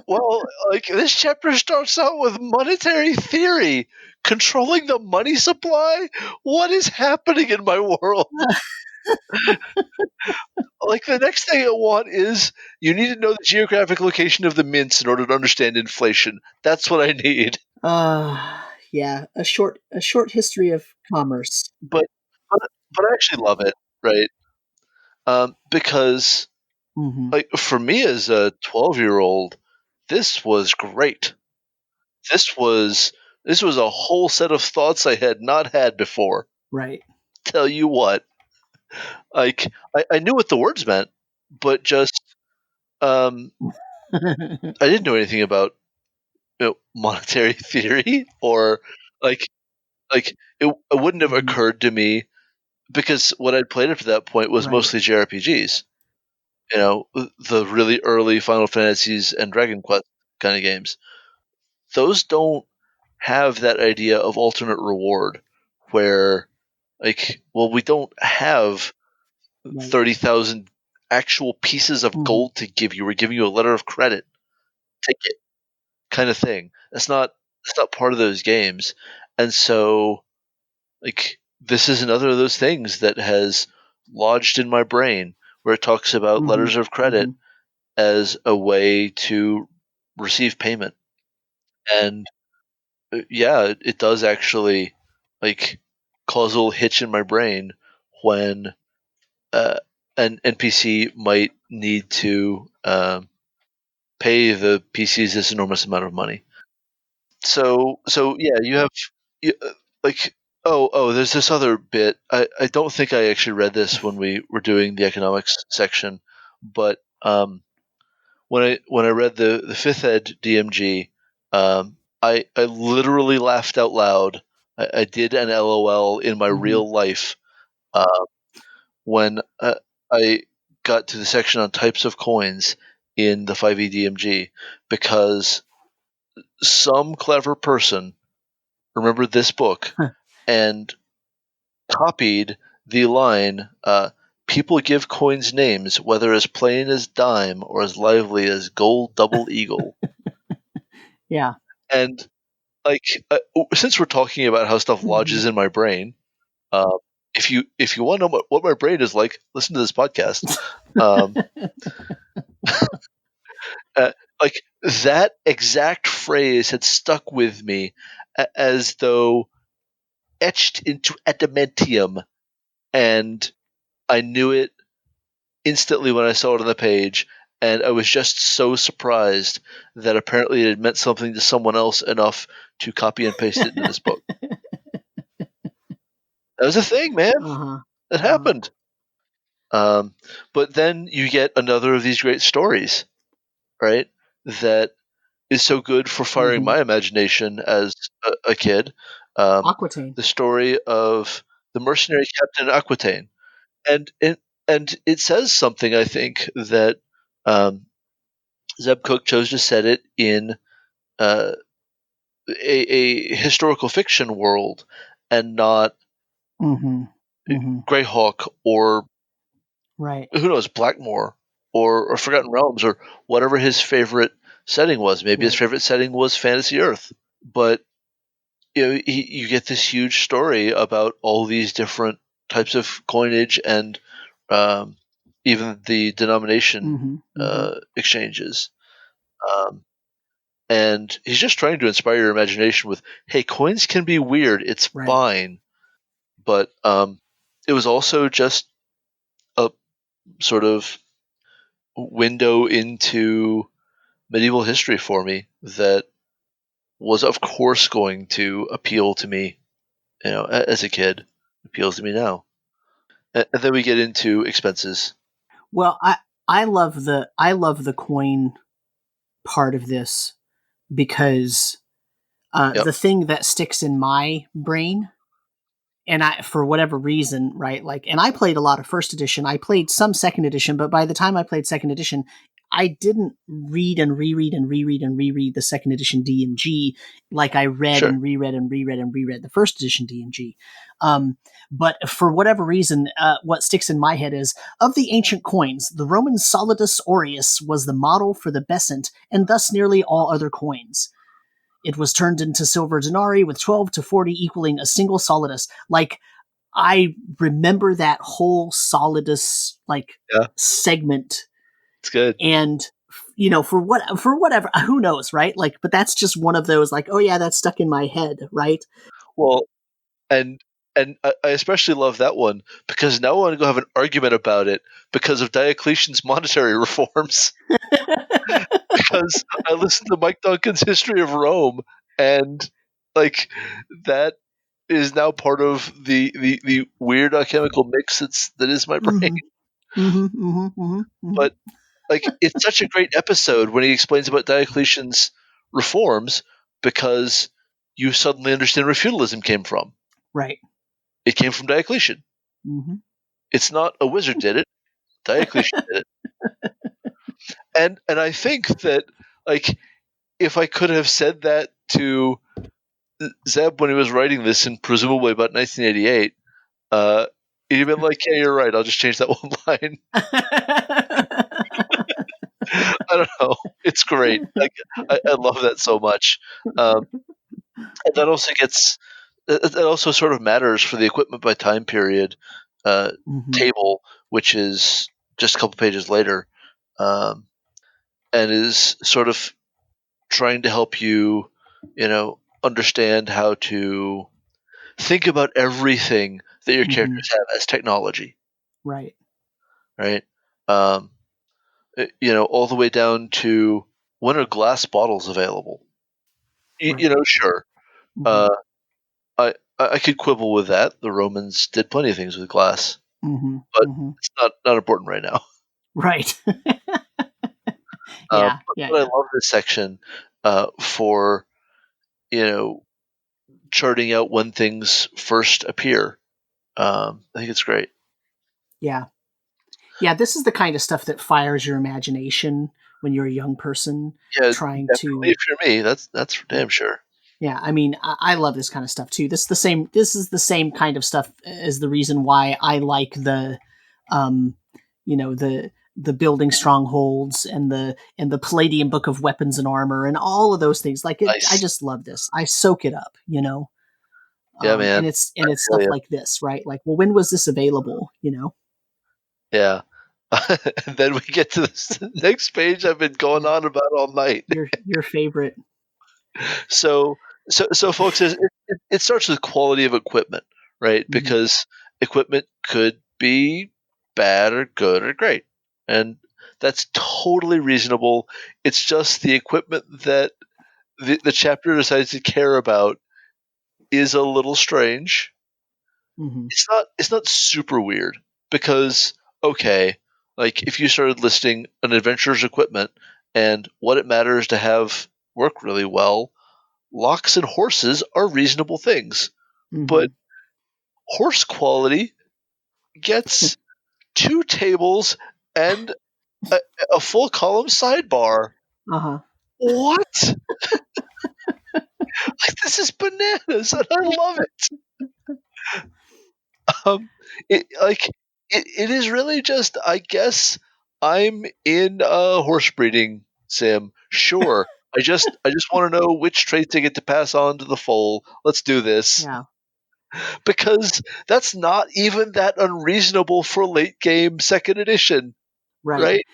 Well, like, this chapter starts out with monetary theory. Controlling the money supply? What is happening in my world? Like, the next thing I want is you need to know the geographic location of the mints in order to understand inflation. That's what I need. Yeah. A short history of commerce. But but, but I actually love it, right? Because, Mm-hmm. like, for me as a 12-year-old, this was great. This was this was a whole set of thoughts I had not had before. Right. Tell you what, like, I knew what the words meant, but just I didn't know anything about, monetary theory, or like it wouldn't have Mhm. occurred to me, because what I'd played up to that point was Right. mostly JRPGs. The really early Final Fantasies and Dragon Quest kind of games. Those don't have that idea of alternate reward, where, like, well, we don't have Right. 30,000 actual pieces of Mhm. gold to give you. We're giving you a letter of credit. Take it, kind of thing. That's not part of those games. And so, like, this is another of those things that has lodged in my brain, where it talks about Mhm. letters of credit Mhm. as a way to receive payment. And, yeah, it does actually, like, cause a little hitch in my brain when, uh, an NPC might need to, pay the PCs this enormous amount of money. So yeah, you have, like, there's this other bit. I don't think I actually read this when we were doing the economics section, but, when I read the fifth ed DMG, I literally laughed out loud. I did an LOL in my Mhm. real life, uh, when, I got to the section on types of coins in the 5e DMG, because some clever person remembered this book Huh. and copied the line, "People give coins names, whether as plain as dime or as lively as gold double eagle." Yeah. And, like, since we're talking about how stuff Mhm. lodges in my brain, uh, if you want to know what my brain is like, listen to this podcast. Um, uh, like, that exact phrase had stuck with me, as though etched into adamantium, and I knew it instantly when I saw it on the page, and I was just so surprised that apparently it had meant something to someone else enough to copy and paste it into this book. That was a thing, man. Uh-huh. It Uh-huh. happened. But then you get another of these great stories, right? That is so good for firing Mhm. my imagination as a kid. Um, Aquitaine. the story of the mercenary Captain Aquitaine, and it says something, I think, that, um, Zeb Cook chose to set it in, uh, a historical fiction world, and not Mhm. Mhm. Greyhawk, or Right. who knows, Blackmore, or Forgotten Realms, or whatever his favorite setting was. Maybe his Right. favorite setting was Fantasy Earth. But, you get this huge story about all these different types of coinage, and, um, even the denomination, Mhm. Mhm. exchanges. Um, and he's just trying to inspire your imagination with, hey, coins can be weird. It's Right. fine. But, it was also just a sort of window into medieval history for me that was, of course, going to appeal to me, as a kid. Appeals to me now. And then we get into expenses. Well, I love the coin part of this because The thing that sticks in my brain, and for whatever reason, right? Like, and I played a lot of first edition. I played some second edition, but by the time I played second edition, I didn't read and reread and reread and reread the second edition DMG like I read and reread and reread and reread the first edition DMG. But for whatever reason, what sticks in my head is, of the ancient coins, the Roman solidus aureus was the model for the besant, and thus nearly all other coins. It was turned into silver denarii, with 12 to 40 equaling a single solidus. Like, I remember that whole solidus segment. It's good. And for whatever, who knows, right? Like, but that's just one of those, like, oh yeah, that's stuck in my head, right? Well, and I especially love that one because now I want to go have an argument about it because of Diocletian's monetary reforms. Because I listened to Mike Duncan's History of Rome, and like that is now part of the weird alchemical mix that is my brain. But like, it's such a great episode when he explains about Diocletian's reforms because you suddenly understand where feudalism came from. Right. It came from Diocletian. Mm-hmm. It's not a wizard did it. Diocletian did it. And I think that, like, if I could have said that to Zeb when he was writing this in presumably about 1988, he'd have been like, yeah, you're right, I'll just change that one line. I don't know. It's great. I love that so much. And that also sort of matters for the equipment by time period table, which is just a couple pages later, and is sort of trying to help you, understand how to think about everything that your characters have as technology. Right. Right. All the way down to, when are glass bottles available? Right. Sure. I could quibble with that. The Romans did plenty of things with glass, but it's not important right now. Right. But I love this section for charting out when things first appear. I think it's great. Yeah. This is the kind of stuff that fires your imagination when you're a young person trying to. If you're me, that's for damn sure. Yeah, I mean, I love this kind of stuff too. This is the same kind of stuff as the reason why I like the building strongholds and the Palladium Book of Weapons and Armor and all of those things. Like, nice. I just love this. I soak it up, Yeah, man. And it's stuff like this, right? Like, well, when was this available? Yeah. And then we get to this next page I've been going on about all night. Your favorite. So folks, it starts with quality of equipment, right? Because equipment could be bad or good or great. And that's totally reasonable. It's just the equipment that the chapter decides to care about is a little strange. It's not super weird because, okay, like if you started listing an adventurer's equipment and what it matters to have work really well, locks and horses are reasonable things. But horse quality gets 2 tables and a full column sidebar. What? Like, this is bananas, and I love it. It is really just, I guess I'm in a horse breeding sim. Sure. I just want to know which traits I get to pass on to the foal. Let's do this. Yeah. Because that's not even that unreasonable for late game second edition. Right?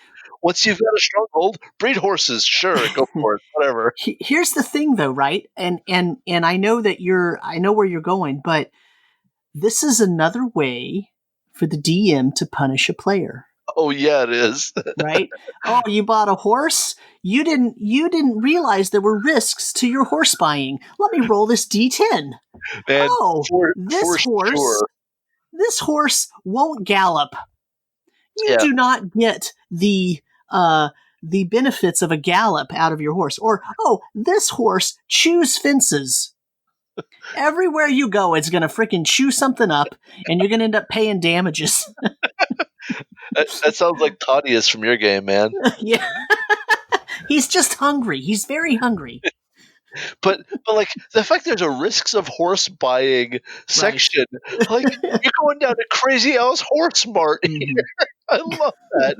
Once you've got a stronghold, breed horses. Sure, go for it. Whatever. Here's the thing, though, right? And I know that I know where you're going, but this is another way for the DM to punish a player. Oh yeah, it is. Right? Oh, you bought a horse? You didn't realize there were risks to your horse buying. Let me roll this D10. Man, this horse won't gallop. You do not get the the benefits of a gallop out of your horse. Or, this horse chews fences. Everywhere you go, it's going to freaking chew something up, and you're going to end up paying damages. That sounds like Claudius from your game, man. Yeah. He's just hungry. He's very hungry. But like the fact there's a risks of horse buying section, like you're going down to Crazy Al's Horse Mart here. I love that.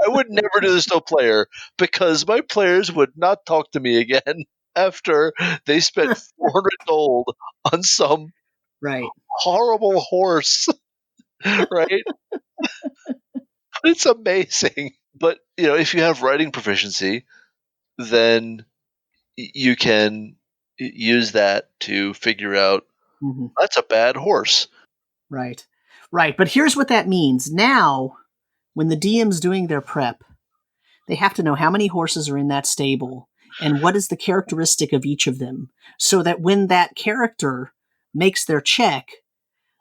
I would never do this to a player because my players would not talk to me again after they spent 400 gold on some horrible horse. Right? It's amazing. But if you have riding proficiency, then you can use that to figure out that's a bad horse. Right. But here's what that means. Now, when the DM's doing their prep, they have to know how many horses are in that stable and what is the characteristic of each of them, so that when that character makes their check,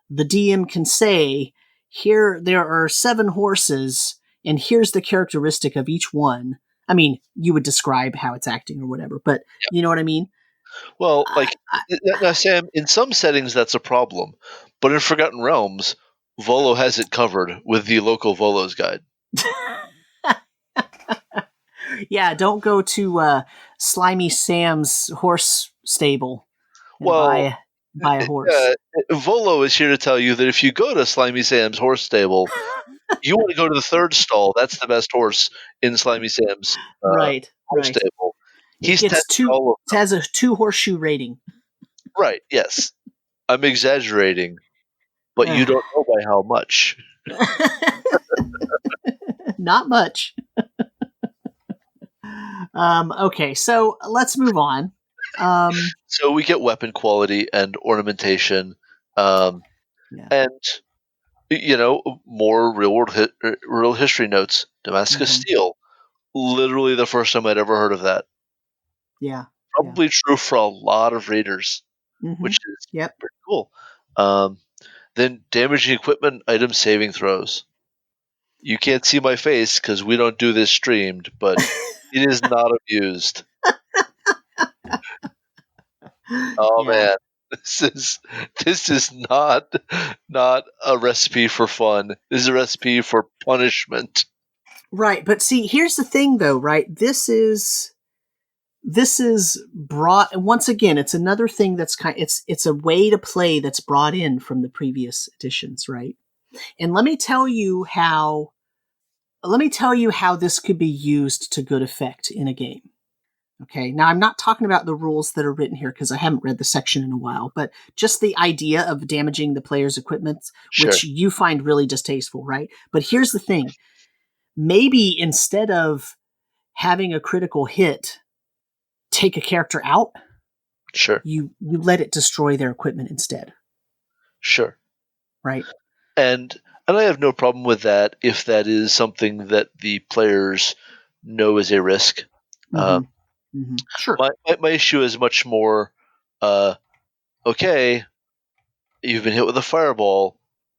the DM can say, here there are 7 horses, and here's the characteristic of each one. I mean, you would describe how it's acting or whatever, but you know what I mean? Well, now, Sam, in some settings that's a problem, but in Forgotten Realms, Volo has it covered with the local Volo's guide. Yeah, don't go to Slimy Sam's horse stable and buy a horse. Volo is here to tell you that if you go to Slimy Sam's horse stable, you want to go to the 3rd stall. That's the best horse in Slimy Sam's horse stable. It has a 2 horseshoe rating. Right, yes. I'm exaggerating, but you don't know by how much. Not much. Okay, so let's move on. So we get weapon quality and ornamentation, and more real history notes. Damascus steel, literally the first time I'd ever heard of that. Yeah, probably true for a lot of raiders, which is pretty cool. Then damaging equipment, item saving throws. You can't see my face because we don't do this streamed, but it is not abused. Man, this is not a recipe for fun. This is a recipe for punishment. Right, but see, here's the thing, though. Right, this is brought once again. It's another thing that's it's a way to play that's brought in from the previous editions, right? And let me tell you how this could be used to good effect in a game. Okay, now I'm not talking about the rules that are written here because I haven't read the section in a while, but just the idea of damaging the player's equipment, which you find really distasteful, right? But here's the thing. Maybe instead of having a critical hit take a character out, you let it destroy their equipment instead. Sure. Right. And I have no problem with that if that is something that the players know is a risk. Sure. My issue is much more, okay, you've been hit with a fireball.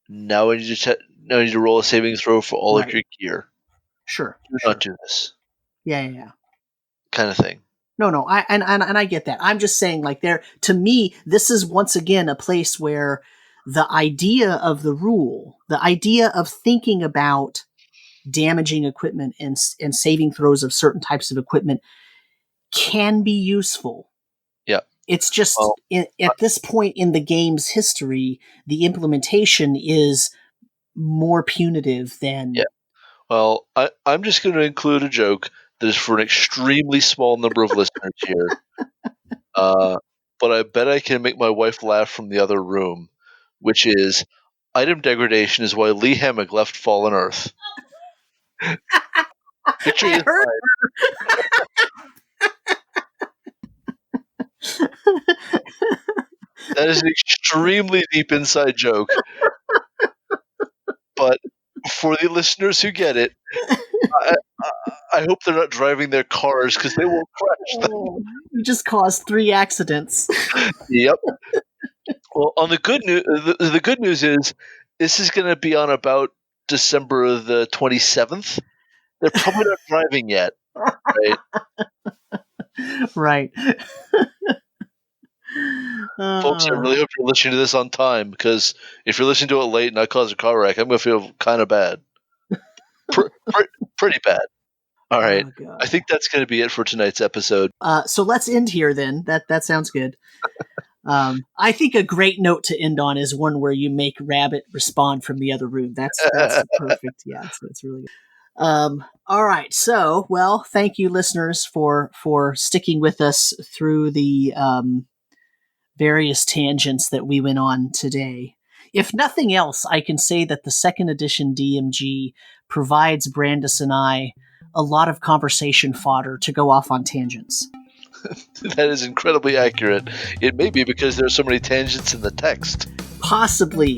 Now I need to roll a saving throw for all of your gear. Sure. Do not do this. Yeah. Kind of thing. No. I get that. I'm just saying, to me, this is once again a place where the idea of the rule, the idea of thinking about damaging equipment and saving throws of certain types of equipment can be useful. Yeah. It's just at this point in the game's history, the implementation is more punitive than. Yeah. Well, I'm just going to include a joke that is for an extremely small number of listeners here. But I bet I can make my wife laugh from the other room, which is item degradation is why Lee Hammock left Fallen Earth. Picture I heard That is an extremely deep inside joke. But for the listeners who get it, I hope they're not driving their cars because they will crash them. You just caused 3 accidents. Yep. Well, on the good news, the good news is this is going to be on about December the 27th. They're probably not driving yet. Right? Right. Folks, I really hope you're listening to this on time, because if you're listening to it late and I cause a car wreck, I'm going to feel kind of bad. Pretty bad. All right. Oh, God. I think that's going to be it for tonight's episode. So let's end here then. That sounds good. I think a great note to end on is one where you make Rabbit respond from the other room. That's perfect. Yeah, it's really good. All right. So, well, thank you, listeners, for sticking with us through the various tangents that we went on today. If nothing else, I can say that the second edition DMG provides Brandis and I a lot of conversation fodder to go off on tangents. That is incredibly accurate. It may be because there are so many tangents in the text. Possibly.